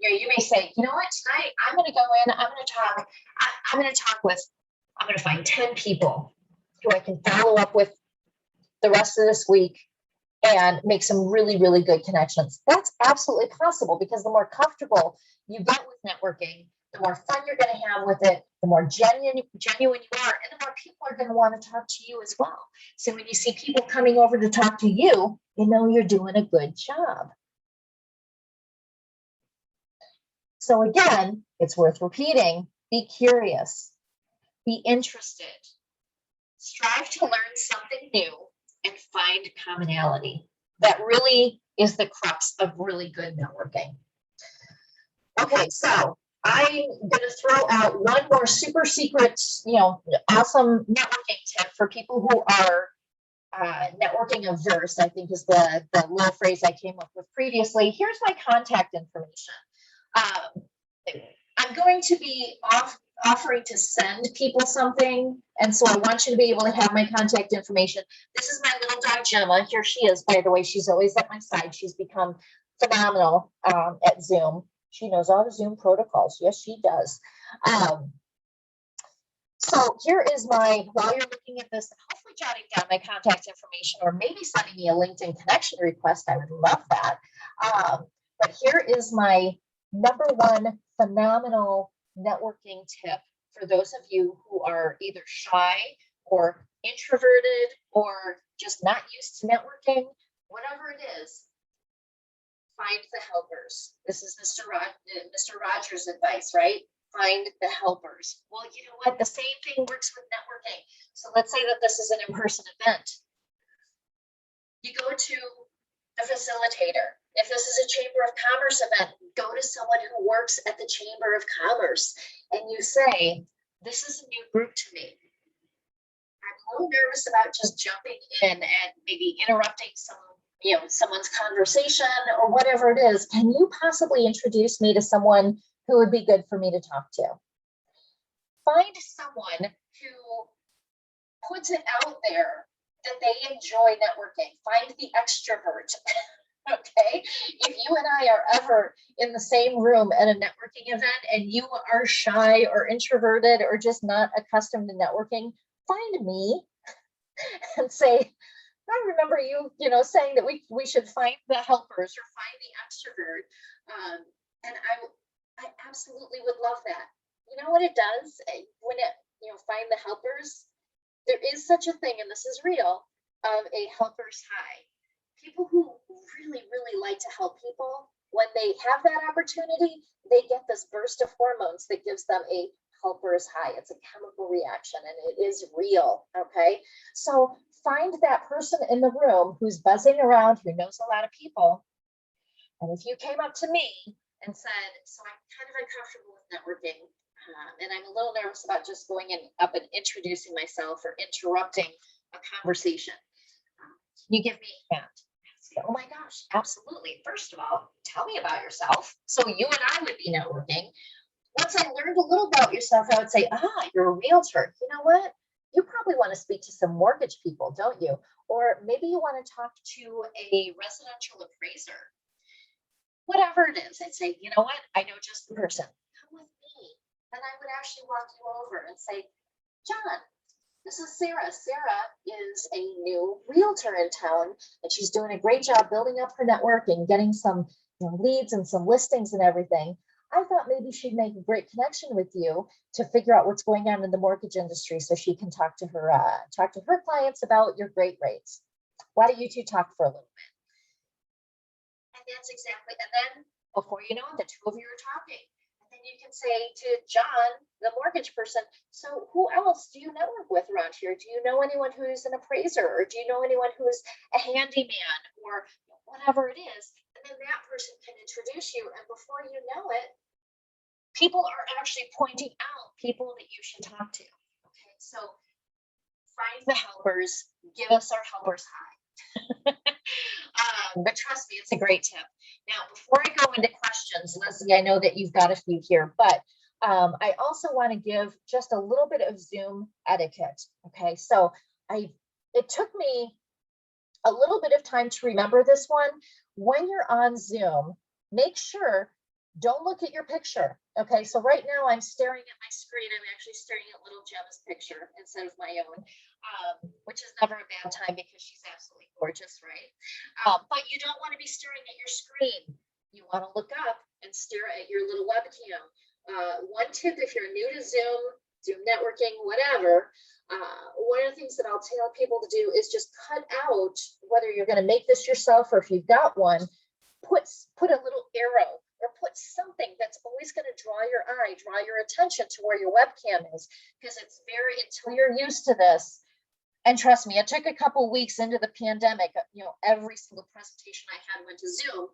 You may say, you know what, tonight I'm going to go in, I'm going to find 10 people who I can follow up with the rest of this week and make some really, really good connections. That's absolutely possible, because the more comfortable you get with networking, the more fun you're going to have with it, the more genuine you are, and the more people are going to want to talk to you as well. So when you see people coming over to talk to you, you're doing a good job. So again, it's worth repeating. Be curious. Be interested. Strive to learn something new and find commonality. That really is the crux of really good networking. Okay, so I'm going to throw out one more super secret, awesome networking tip for people who are networking averse, I think is the little phrase I came up with previously. Here's my contact information. I'm going to be offering to send people something. And so I want you to be able to have my contact information. This is my little dog, Gemma. Here she is, by the way. She's always at my side. She's become phenomenal at Zoom. She knows all the Zoom protocols. Yes, she does. So here is my, while you're looking at this, hopefully jotting down my contact information or maybe sending me a LinkedIn connection request. I would love that. But here is my #1 phenomenal networking tip for those of you who are either shy or introverted or just not used to networking, whatever it is, find the helpers. This is Mr. Rogers' advice, right? Find the helpers. Well, you know what? The same thing works with networking. So let's say that this is an in-person event. You go to the facilitator. If this is a Chamber of Commerce event, go to someone who works at the Chamber of Commerce and you say, this is a new group to me. I'm a little nervous about just jumping in and maybe interrupting someone's conversation or whatever it is. Can you possibly introduce me to someone who would be good for me to talk to? Find someone who puts it out there that they enjoy networking. Find the extrovert. Okay, if you and I are ever in the same room at a networking event and you are shy or introverted or just not accustomed to networking, find me and say, I remember you saying that we should find the helpers or find the extrovert. And I absolutely would love that. You know what it does when it, find the helpers? There is such a thing, and this is real, of a helper's high. People who really, really like to help people, when they have that opportunity, they get this burst of hormones that gives them a helper's high. It's a chemical reaction and it is real, okay? So find that person in the room who's buzzing around, who knows a lot of people. And if you came up to me and said, so I'm kind of uncomfortable with networking, and I'm a little nervous about just going up and introducing myself or interrupting a conversation, can you give me a hand? Oh my gosh, absolutely. First of all, tell me about yourself. So you and I would be networking. Once I learned a little about yourself, I would say, you're a realtor. You know what? You probably want to speak to some mortgage people, don't you? Or maybe you want to talk to a residential appraiser. Whatever it is, I'd say, you know what? I know just the person. Come with me. And I would actually walk you over and say, John, this is Sarah. Sarah is a new realtor in town, and she's doing a great job building up her network and getting some leads and some listings and everything. I thought maybe she'd make a great connection with you to figure out what's going on in the mortgage industry so she can talk to her clients about your great rates. Why don't you two talk for a little bit? And that's exactly, and then before you know it, the two of you are talking. And you can say to John, the mortgage person, so who else do you network with around here? Do you know anyone who's an appraiser? Or do you know anyone who is a handyman or whatever it is? And then that person can introduce you. And before you know it, people are actually pointing out people that you should talk to. Okay, so find the helpers, give us our helpers high. But trust me, it's a great tip. Now, before I go into questions, Leslie, I know that you've got a few here, but I also want to give just a little bit of Zoom etiquette. Okay, so it took me a little bit of time to remember this one. When you're on Zoom, make sure, don't look at your picture. Okay, so right now I'm staring at my screen. I'm actually staring at little Gemma's picture instead of my own, which is never a bad time because she's absolutely gorgeous, right? But you don't want to be staring at your screen. You want to look up and stare at your little webcam. One tip, if you're new to Zoom networking, whatever, one of the things that I'll tell people to do is just cut out, whether you're going to make this yourself or if you've got one, put a little arrow or put something that's always going to draw your eye, draw your attention to where your webcam is, because it's until you're used to this. And trust me, it took a couple weeks into the pandemic, every single presentation I had went to Zoom.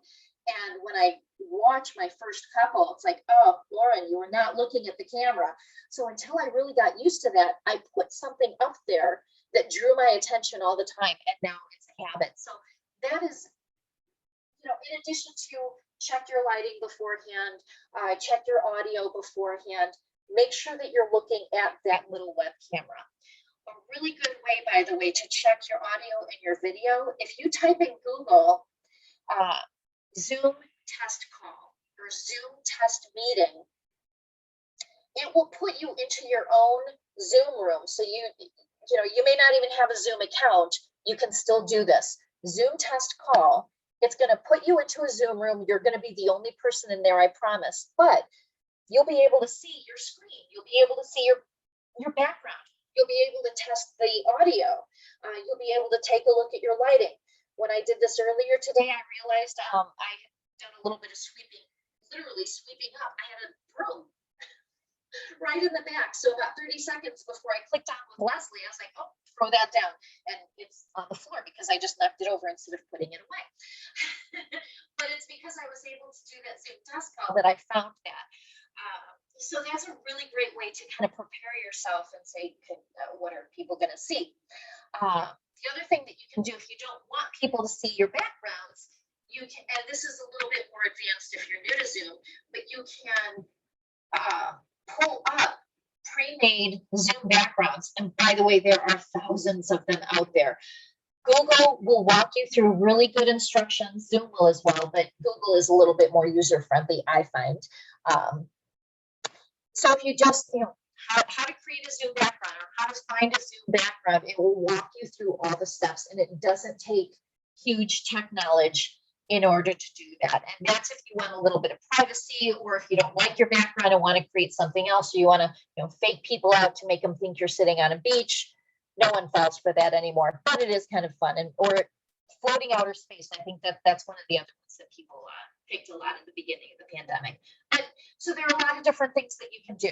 And when I watched my first couple, it's like, oh, Lauren, you were not looking at the camera. So until I really got used to that, I put something up there that drew my attention all the time. And now it's a habit. So that is, in addition to check your lighting beforehand, check your audio beforehand, make sure that you're looking at that little web camera. A really good way, by the way, to check your audio and your video, if you type in Google, Zoom test call or Zoom test meeting, it will put you into your own Zoom room. So you may not even have a Zoom account. You can still do this. Zoom test call. It's going to put you into a Zoom room. You're going to be the only person in there, I promise. But you'll be able to see your screen. You'll be able to see your background. You'll be able to test the audio. You'll be able to take a look at your lighting. When I did this earlier today, I realized I had done a little bit of sweeping, literally sweeping up. I had a broom right in the back. So about 30 seconds before I clicked on with Leslie, I was like, oh, throw that down. And it's on the floor because I just knocked it over instead of putting it away. But it's because I was able to do that Zoom test call that I found that. So that's a really great way to kind of prepare yourself and say, what are people going to see? The other thing that you can do if you don't want people to see your backgrounds, you can, and this is a little bit more advanced if you're new to Zoom, but you can pull up pre-made Zoom backgrounds. And by the way, there are thousands of them out there. Google will walk you through really good instructions. Zoom will as well, but Google is a little bit more user-friendly, I find. So if you just, how to create a Zoom background or how to find a Zoom background, it will walk you through all the steps, and it doesn't take huge tech knowledge in order to do that. And that's if you want a little bit of privacy, or if you don't like your background and want to create something else, or you want to, fake people out to make them think you're sitting on a beach. No one falls for that anymore, but it is kind of fun. And or floating outer space. I think that's one of the other ones that people picked a lot at the beginning of the pandemic. But so there are a lot of different things that you can do.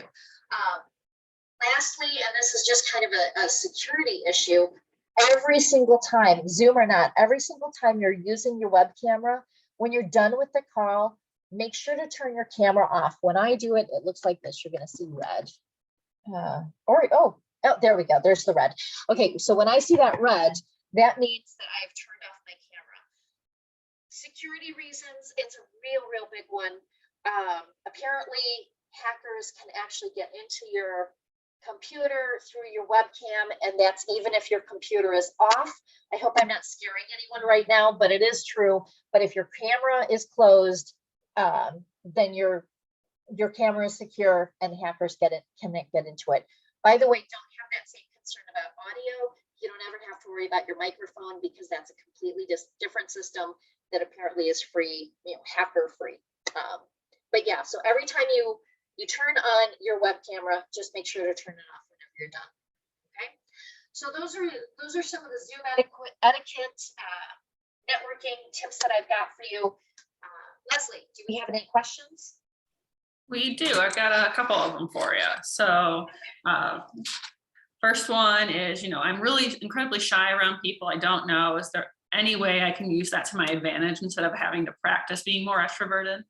Lastly, and this is just kind of a security issue, every single time, Zoom or not, every single time you're using your web camera, when you're done with the call, make sure to turn your camera off. When I do it, it looks like this. You're going to see red. Oh, there we go. There's the red. Okay, so when I see that red, that means that I've turned off my camera. Security reasons, it's a real big one. Apparently, hackers can actually get into your computer through your webcam, and that's even if your computer is off. I hope I'm not scaring anyone right now, but it is true. But if your camera is closed, then your camera is secure and hackers can't get into it. By the way, don't have that same concern about audio. You don't ever have to worry about your microphone because that's a completely different system that apparently is free, hacker free. But yeah, so every time you turn on your web camera, just make sure to turn it off whenever you're done. Okay. So those are some of the Zoom etiquette networking tips that I've got for you. Leslie, do we have any questions? We do. I've got a couple of them for you. So first one is, I'm really incredibly shy around people I don't know. Is there any way I can use that to my advantage instead of having to practice being more extroverted?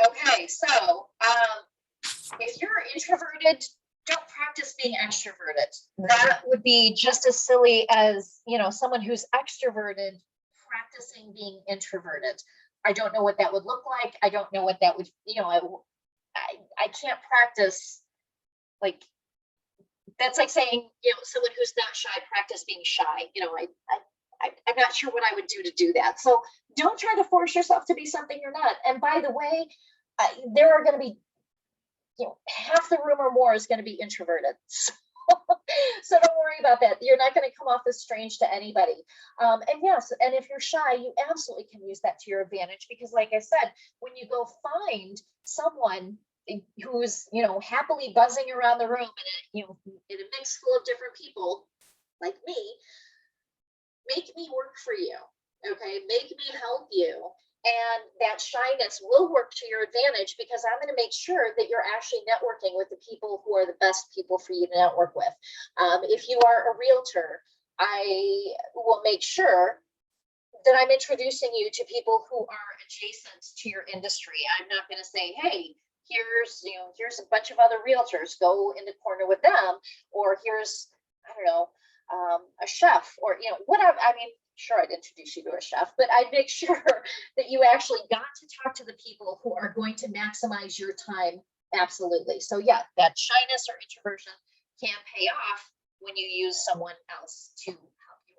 Okay, so if you're introverted, don't practice being extroverted. That would be just as silly as, someone who's extroverted practicing being introverted. I don't know what that would look like. I don't know what that would, I can't practice, like, that's like saying, someone who's not shy, practice being shy. I'm not sure what I would do to do that. So don't try to force yourself to be something you're not. And by the way, there are going to be, half the room or more is going to be introverted. So don't worry about that. You're not going to come off as strange to anybody. And yes, and if you're shy, you absolutely can use that to your advantage because, like I said, when you go find someone who's, happily buzzing around the room in a mix full of different people like me, make me work for you. Okay, make me help you. And that shyness will work to your advantage because I'm going to make sure that you're actually networking with the people who are the best people for you to network with. If you are a realtor, I will make sure that I'm introducing you to people who are adjacent to your industry. I'm not going to say, hey, here's a bunch of other realtors, go in the corner with them, or here's, I don't know, a chef, or whatever. I mean, sure, I'd introduce you to a chef, but I'd make sure that you actually got to talk to the people who are going to maximize your time Absolutely. So yeah, that shyness or introversion can pay off when you use someone else to help you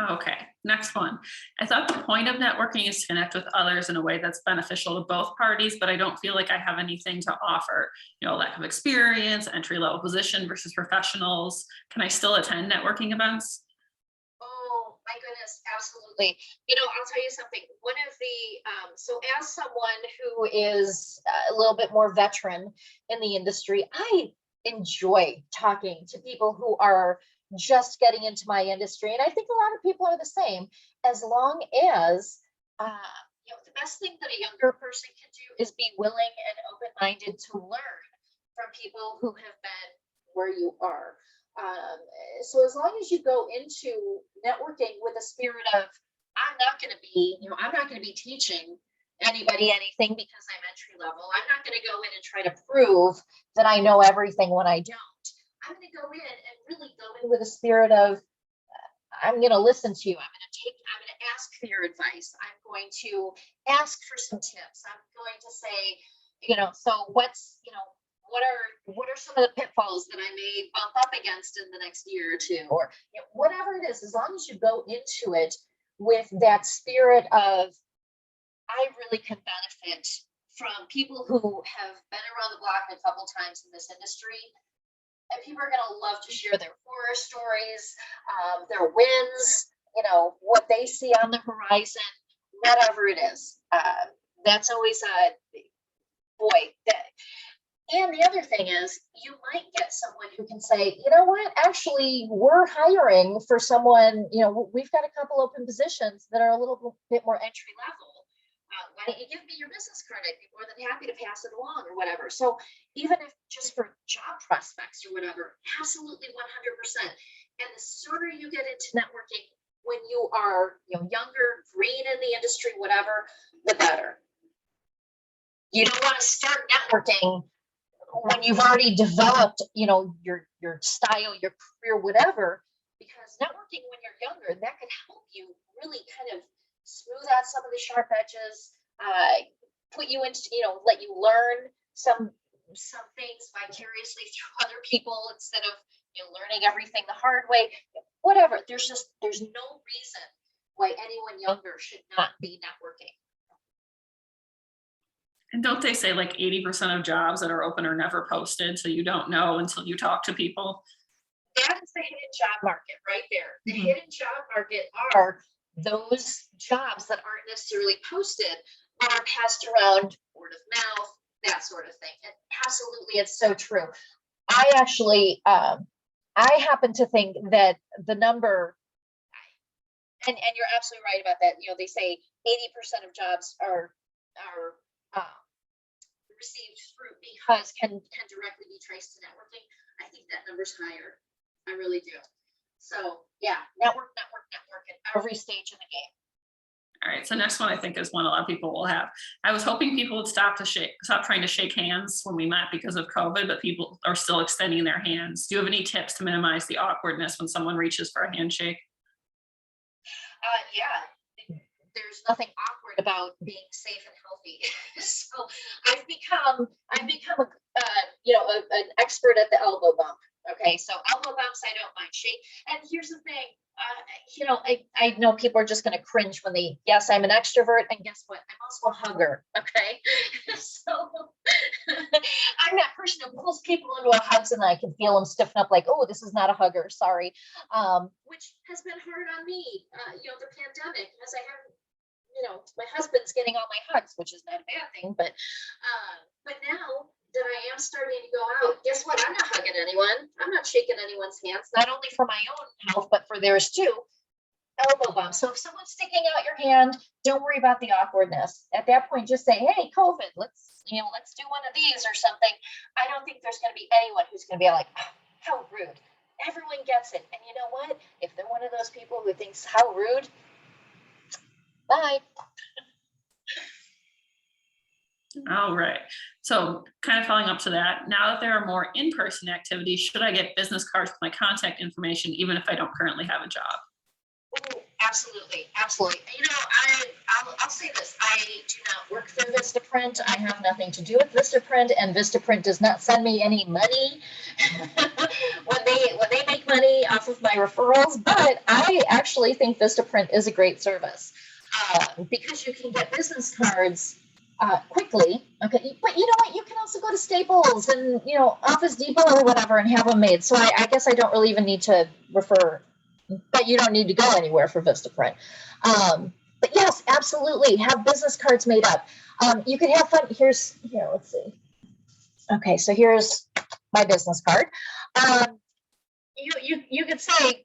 out. Okay, next one. I thought the point of networking is to connect with others in a way that's beneficial to both parties, but I don't feel like I have anything to offer. Lack of experience, entry-level position versus professionals. Can I still attend networking events? Oh my goodness, absolutely. I'll tell you something. One of the so as someone who is a little bit more veteran in the industry, I enjoy talking to people who are just getting into my industry, and I think a lot of people are the same. As long as the best thing that a younger person can do is be willing and open-minded to learn from people who have been where you are. So as long as you go into networking with a spirit of, I'm not going to be teaching anybody anything because I'm entry level. I'm not going to go in and try to prove that I know everything when I don't. I'm going to go in and really go in with a spirit of, I'm going to listen to you. I'm going to ask for your advice. I'm going to ask for some tips. I'm going to say, so what are some of the pitfalls that I may bump up against in the next year or two, or whatever it is, as long as you go into it with that spirit of, I really can benefit from people who have been around the block a couple times in this industry. And people are going to love to share their horror stories, their wins, what they see on the horizon, whatever it is. That's always boy. And the other thing is, you might get someone who can say, you know what, actually, we're hiring for someone, we've got a couple open positions that are a little bit more entry level. Why don't you give me your business card? I'd be more than happy to pass it along or whatever. So even if just for job prospects or whatever, absolutely 100%. And the sooner you get into networking when you are younger, green in the industry, whatever, the better. You don't want to start networking when you've already developed, your style, your career, whatever, because networking when you're younger, that can help you really kind of smooth out some of the sharp edges, put you into, let you learn some things vicariously through other people instead of learning everything the hard way. Whatever. There's no reason why anyone younger should not be networking. And don't they say like 80% of jobs that are open are never posted, so you don't know until you talk to people? That is the hidden job market right there. The hidden job market are those jobs that aren't necessarily posted, but are passed around word of mouth, that sort of thing. And absolutely, it's so true. I actually, I happen to think that the number, and you're absolutely right about that. They say 80% of jobs are received through because can directly be traced to networking. I think that number's higher. I really do. So yeah, network at every stage of the game. All right, so next one I think is one a lot of people will have. I was hoping people would stop trying to shake hands when we met because of COVID, but people are still extending their hands. Do you have any tips to minimize the awkwardness when someone reaches for a handshake? Yeah, there's nothing awkward about being safe and healthy. So I've become an expert at the elbow bump. Okay, so elbow bumps, I don't mind. Shake. And here's the thing, I know people are just going to cringe when yes, I'm an extrovert, and guess what? I'm also a hugger. Okay, so I'm that person who pulls people into a hug and I can feel them stiffen up like, oh, this is not a hugger, sorry. Which has been hard on me, the pandemic, because I haven't, my husband's getting all my hugs, which is not a bad thing, but now that I am starting to go out, guess what? I'm not hugging anyone. I'm not shaking anyone's hands, not only for my own health, but for theirs too. Elbow bump. So if someone's sticking out your hand, don't worry about the awkwardness. At that point, just say, hey, COVID, let's do one of these or something. I don't think there's going to be anyone who's going to be like, oh, how rude. Everyone gets it. And you know what? If they're one of those people who thinks how rude, bye. All right. So kind of following up to that, now that there are more in-person activities, should I get business cards with my contact information, even if I don't currently have a job? Absolutely, absolutely. You know, I'll say this. I do not work for Vistaprint. I have nothing to do with Vistaprint, and Vistaprint does not send me any money when they make money off of my referrals. But I actually think Vistaprint is a great service because you can get business cards quickly. Okay, but you know what? You can also go to Staples and Office Depot or whatever and have them made. So I guess I don't really even need to refer. But you don't need to go anywhere for Vistaprint. But yes, absolutely, have business cards made up. You can have fun. Here, let's see. Okay, so here's my business card. You could say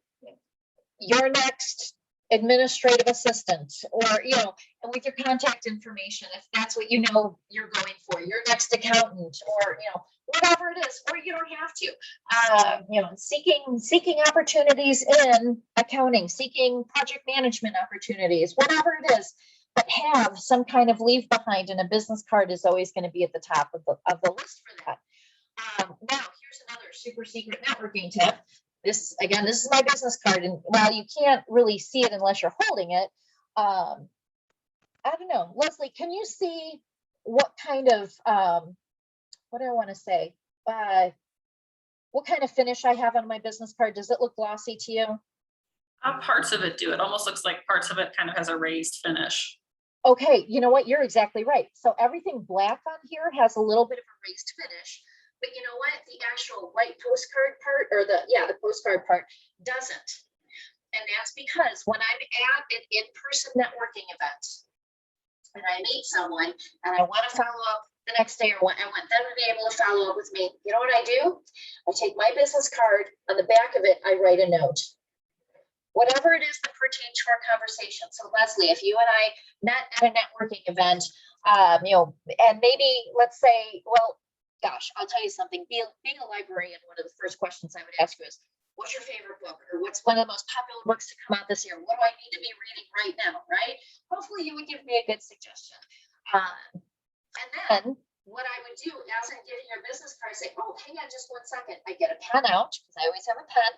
your next administrative assistant, or and with your contact information, if that's what you're going for, your next accountant, or whatever it is, or you don't have to. Seeking opportunities in accounting, seeking project management opportunities, whatever it is, but have some kind of leave behind, and a business card is always going to be at the top of the list for that. Now, here's another super secret networking tip. This is my business card, and while you can't really see it unless you're holding it, I don't know, Leslie, can you see what kind of what do I want to say? What kind of finish I have on my business card? Does it look glossy to you? Parts of it do. It almost looks like parts of it kind of has a raised finish. Okay, you know what? You're exactly right. So everything black on here has a little bit of a raised finish. But you know what? The actual white postcard part, or the postcard part, doesn't. And that's because when I'm at an in-person networking event and I meet someone and I want to follow up the next day, or I want them to be able to follow up with me, you know what I do? I take my business card, on the back of it, I write a note. Whatever it is that pertains to our conversation. So Leslie, if you and I met at a networking event, and maybe let's say, well, gosh, I'll tell you something. Being a librarian, one of the first questions I would ask you is, what's your favorite book? Or what's one of the most popular books to come out this year? What do I need to be reading right now, right? Hopefully you would give me a good suggestion. And then what I would do as I'm getting your business card, say, oh, hang on just 1 second. I get a pen out, because I always have a pen.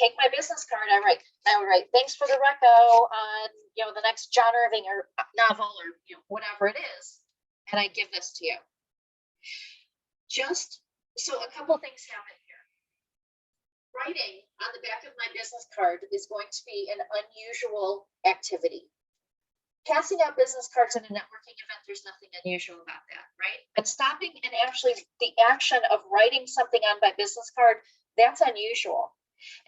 Take my business card. I would write, thanks for the reco on, the next John Irving or novel, or, whatever it is. And I give this to you. So a couple things happen here. Writing on the back of my business card is going to be an unusual activity. Passing out business cards at a networking event, there's nothing unusual about that, right? But stopping and actually the action of writing something on my business card, that's unusual.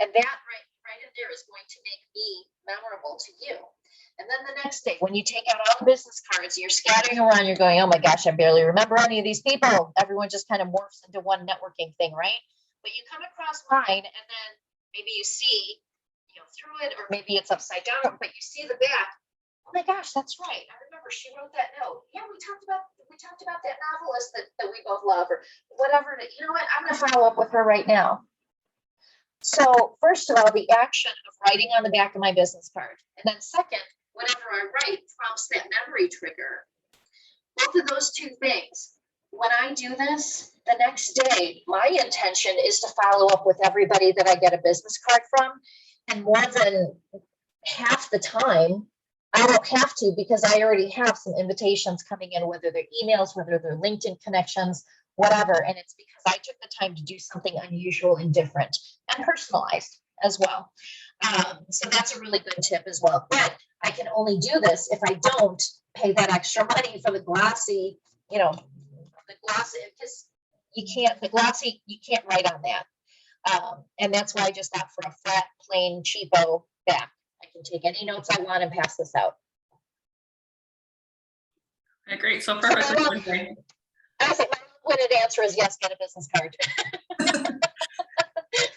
And that right in there is going to make me memorable to you. And then the next day, when you take out all the business cards, you're scattering around, you're going, oh my gosh, I barely remember any of these people. Everyone just kind of morphs into one networking thing, right? But you come across mine, and then maybe you see, through it, or maybe it's upside down, but you see the back. Oh my gosh, that's right. I remember she wrote that note. Yeah, we talked about that novelist that we both love, or whatever. You know what? I'm going to follow up with her right now. So first of all, the action of writing on the back of my business card. And then second, whatever I write prompts that memory trigger. Both of those two things. When I do this, the next day, my intention is to follow up with everybody that I get a business card from. And more than half the time, I don't have to, because I already have some invitations coming in, whether they're emails, whether they're LinkedIn connections, whatever. And it's because I took the time to do something unusual and different and personalized as well. So that's a really good tip as well. But I can only do this if I don't pay that extra money for the glossy, because you can't write on that. And that's why I just opt for a flat, plain, cheapo back. I can take any notes I want and pass this out. Okay, great. So perfect. I think my long-winded answer is yes, get a business card.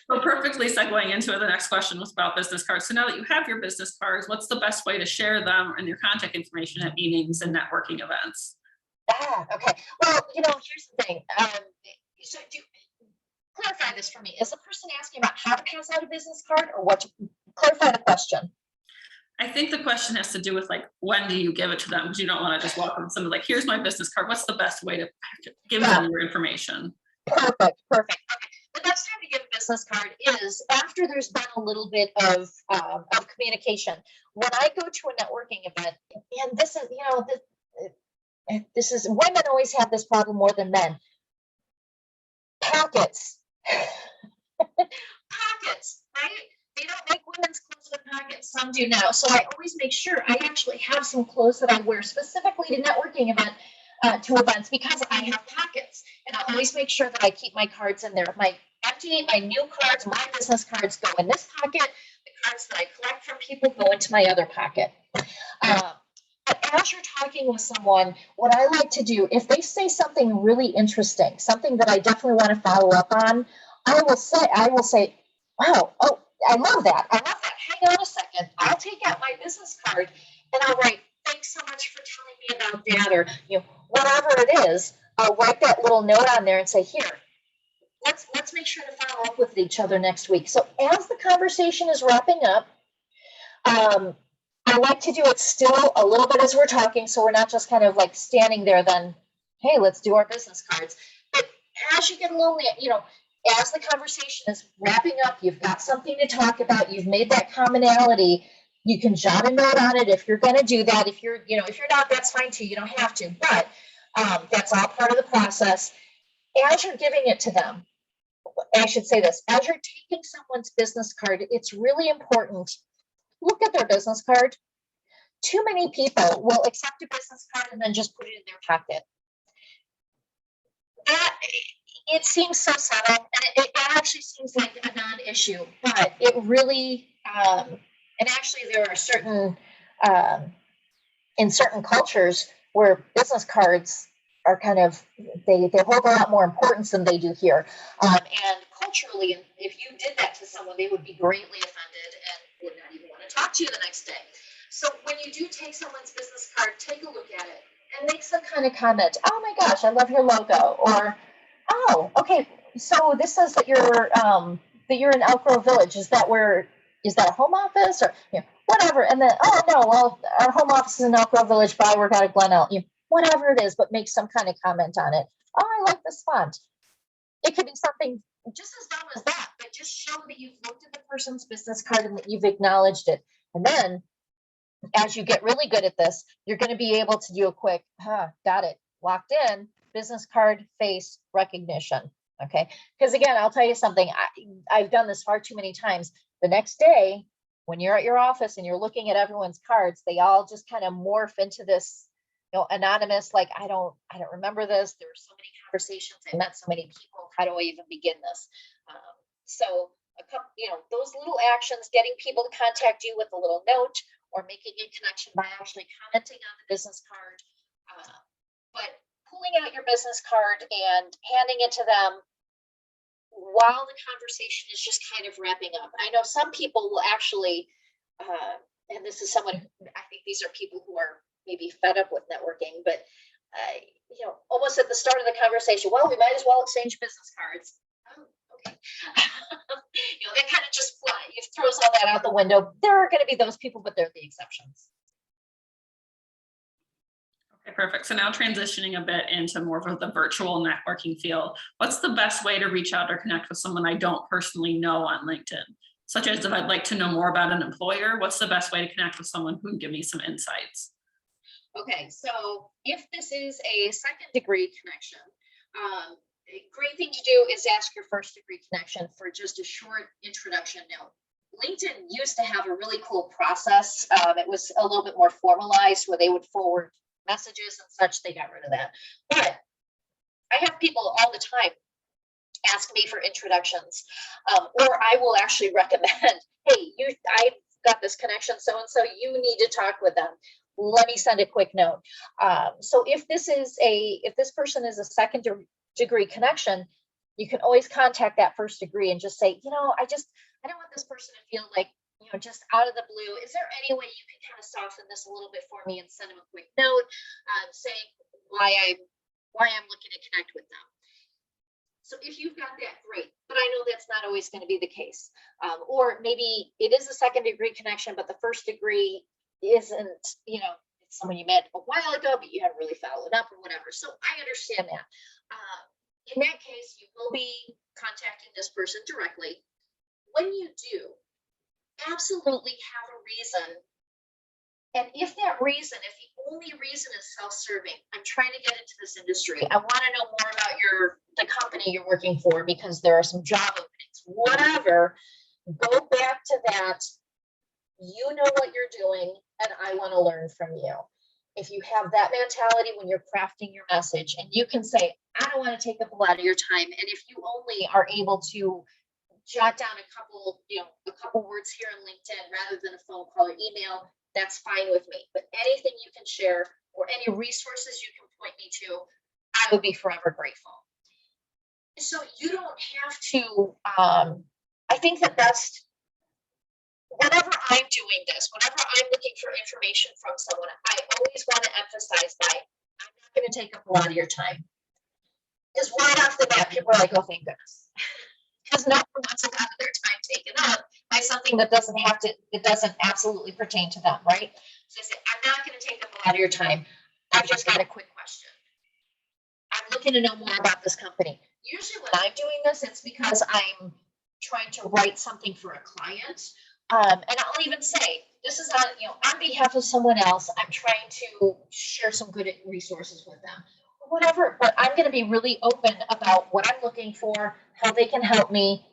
So perfectly segueing into the next question was about business cards. So now that you have your business cards, what's the best way to share them and your contact information at meetings and networking events? Okay. Well, here's the thing. So clarify this for me. Is the person asking about how to pass out a business card, or what? Clarify the question. I think the question has to do with when do you give it to them? Because you don't want to just welcome somebody here's my business card. What's the best way to give them your information? Perfect. Okay. The best time to give a business card is after there's been a little bit of communication. When I go to a networking event, and this is, this is, women always have this problem more than men. Pockets. Pockets, right? They don't make women's clothes with pockets. Some do now. So I always make sure I actually have some clothes that I wear specifically to networking events because I have pockets. And I always make sure that I keep my cards in there. My new cards, my business cards go in this pocket. The cards that I collect from people go into my other pocket. But as you're talking with someone, what I like to do, if they say something really interesting, something that I definitely want to follow up on, I will say, wow, oh, I love that. Hang on a second. I'll take out my business card and I'll write, thanks so much for telling me about that, or whatever it is. I'll write that little note on there and say, here, let's make sure to follow up with each other next week. So as the conversation is wrapping up, I like to do it still a little bit as we're talking, so we're not just kind of like standing there then, hey, let's do our business cards. But as you get a little, as the conversation is wrapping up, you've got something to talk about, you've made that commonality, you can jot a note on it if you're going to do that. If you're not, that's fine too, you don't have to, but that's all part of the process. As you're giving it to them, I should say this, as you're taking someone's business card, it's really important. Look at their business card. Too many people will accept a business card and then just put it in their pocket. It seems so subtle, and it actually seems like a non-issue, but it really, and actually there are certain, in certain cultures where business cards are kind of, they hold a lot more importance than they do here. And culturally, if you did that to someone, they would be greatly offended and would not even want to talk to you the next day. So when you do take someone's business card, take a look at it and make some kind of comment. Oh my gosh, I love your logo. Or, oh, okay, so this says that you're in Elk Grove Village. Is that a home office or whatever? And then, oh no, well, our home office is in Elk Grove Village, but I work out of Glen Elk. Whatever it is, but make some kind of comment on it. Oh, I like this font. It could be something just as dumb as that, but just show that you've looked at the person's business card and that you've acknowledged it. And then as you get really good at this, you're going to be able to do a quick, got it, locked in, business card face recognition. Okay. Because again, I'll tell you something, I've done this far too many times. The next day, when you're at your office and you're looking at everyone's cards, they all just kind of morph into this, anonymous, like, I don't remember this. There were so many conversations. I met so many people. How do I even begin this? So a couple, those little actions, getting people to contact you with a little note or making a connection by actually commenting on the business card, but pulling out your business card and handing it to them while the conversation is just kind of wrapping up. I know some people will actually, and this is someone, I think these are people who are maybe fed up with networking, but almost at the start of the conversation, well, we might as well exchange business cards. Oh, okay. That kind of just throws all that out the window. There are going to be those people, but they're the exceptions. Okay, perfect. So now transitioning a bit into more of the virtual networking field, what's the best way to reach out or connect with someone I don't personally know on LinkedIn? Such as if I'd like to know more about an employer, what's the best way to connect with someone who can give me some insights? Okay, so if this is a second degree connection, a great thing to do is ask your first degree connection for just a short introduction note. LinkedIn used to have a really cool process. It was a little bit more formalized where they would forward messages and such. They got rid of that. But I have people all the time ask me for introductions, or I will actually recommend, hey, I've got this connection, so-and-so, you need to talk with them. Let me send a quick note. So if this person is a second degree connection, you can always contact that first degree and just say, I don't want this person to feel like, just out of the blue. Is there any way you can kind of soften this a little bit for me and send them a quick note saying why I'm looking to connect with them? So if you've got that, great. But I know that's not always going to be the case. Or maybe it is a second degree connection, but the first degree isn't, it's someone you met a while ago, but you haven't really followed up or whatever. So I understand that. In that case, you will be contacting this person directly. When you do, absolutely have a reason. And if that reason, if the only reason is self-serving, I'm trying to get into this industry, I want to know more about the company you're working for because there are some job openings, whatever, go back to that. You know what you're doing, and I want to learn from you. If you have that mentality when you're crafting your message, and you can say, I don't want to take up a lot of your time. And if you only are able to jot down a couple words here on LinkedIn rather than a phone call or email, that's fine with me. But anything you can share or any resources you can point me to, I would be forever grateful. So you don't have to, I think the best, whenever I'm doing this, whenever I'm looking for information from someone, I always want to emphasize I'm not going to take up a lot of your time. Because right off the bat, people are like, oh, thank goodness. Because no one wants a lot of their time taken up by something that doesn't absolutely pertain to them, right? So I say, I'm not going to take up a lot of your time. I've just got a quick question. I'm looking to know more about this company. Usually when I'm doing this, it's because I'm trying to write something for a client. And I'll even say, this is on behalf of someone else, I'm trying to share some good resources with them. Whatever, but I'm going to be really open about what I'm looking for, how they can help me.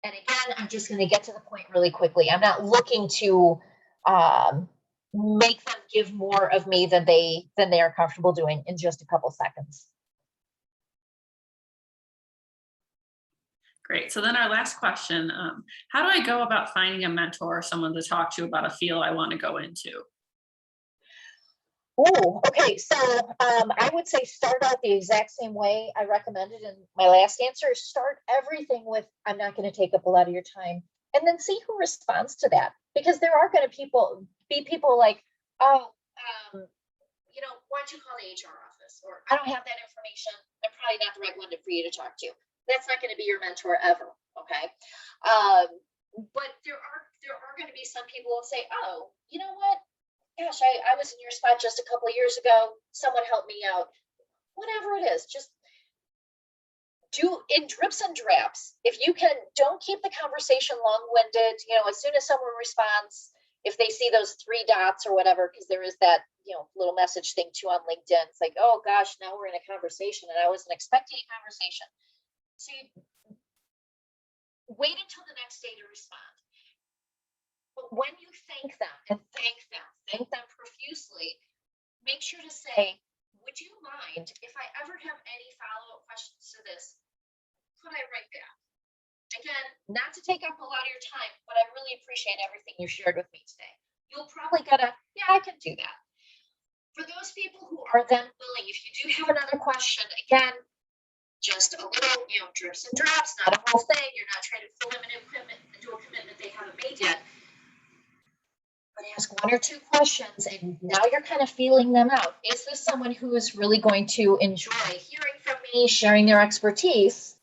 And again, I'm just going to get to the point really quickly. I'm not looking to make them give more of me than they are comfortable doing in just a couple seconds. Great. So then our last question, how do I go about finding a mentor or someone to talk to about a field I want to go into? Oh, okay. So I would say start out the exact same way I recommended in my last answer. Start everything with, I'm not going to take up a lot of your time. And then see who responds to that. Because there are going to be people like, oh, why don't you call the HR office? Or I don't have that information. I'm probably not the right one for you to talk to. That's not going to be your mentor ever. Okay. But there are going to be some people who will say, oh, you know what? Gosh, I was in your spot just a couple of years ago. Someone helped me out. Whatever it is, just do in drips and drabs. If you can, don't keep the conversation long-winded. As soon as someone responds, if they see those 3 dots or whatever, because there is that, little message thing too on LinkedIn. It's like, oh gosh, now we're in a conversation and I wasn't expecting a conversation. So wait until the next day to respond. But when you thank them profusely, make sure to say, would you mind if I ever have any follow-up questions to this? Could I write back? Again, not to take up a lot of your time, but I really appreciate everything you shared with me today. You'll probably get yeah, I can do that. For those people who are then willing, if you do have another question, again, just a little, drips and drops, not a whole thing. You're not trying to fill them into a commitment they haven't made yet. But ask 1 or 2 questions, and now you're kind of feeling them out. Is this someone who is really going to enjoy hearing from me, sharing their expertise?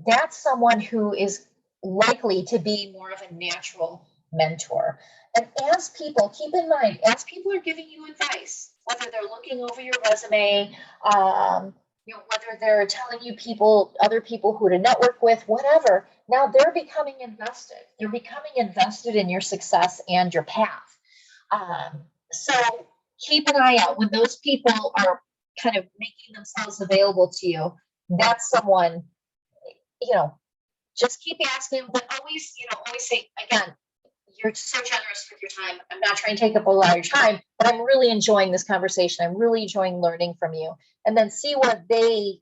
That's someone who is likely to be more of a natural mentor. And as people, keep in mind, as people are giving you advice, whether they're looking over your resume, whether they're telling you other people who to network with, whatever, now they're becoming invested. They're becoming invested in your success and your path. So keep an eye out when those people are kind of making themselves available to you. That's someone, just keep asking, but always say, again, you're so generous with your time. I'm not trying to take up a lot of your time, but I'm really enjoying this conversation. I'm really enjoying learning from you. And then see what they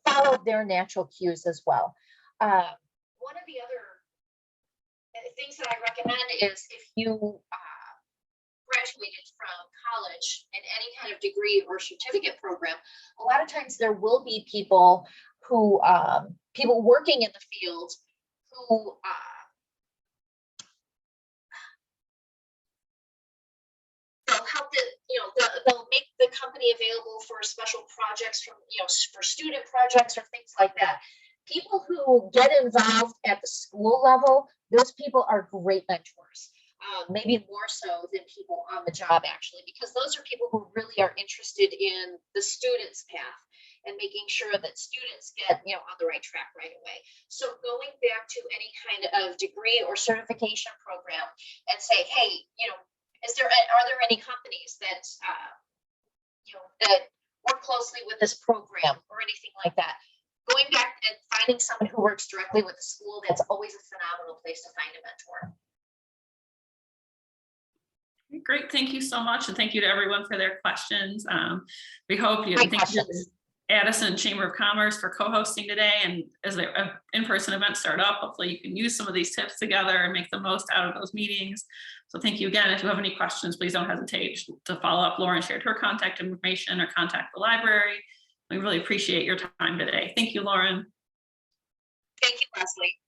follow their natural cues as well. One of the other things that I recommend is if you graduated from college in any kind of degree or certificate program, a lot of times there will be people who, people working in the field who, they'll help they'll make the company available for special projects for student projects or things like that. People who get involved at the school level, those people are great mentors. Maybe more so than people on the job, actually, because those are people who really are interested in the student's path and making sure that students get, on the right track right away. So going back to any kind of degree or certification program and say, hey, are there any companies that, that work closely with this program or anything like that? Going back and finding someone who works directly with the school, that's always a phenomenal place to find a mentor. Great, thank you so much, and thank you to everyone for their questions. We hope you. Great Thank you to questions. Addison Chamber of Commerce for co-hosting today, and as the in-person events start up, hopefully you can use some of these tips together and make the most out of those meetings. So thank you again. If you have any questions, please don't hesitate to follow up. Lauren shared her contact information, or contact the library. We really appreciate your time today. Thank you, Lauren. Thank you, Leslie.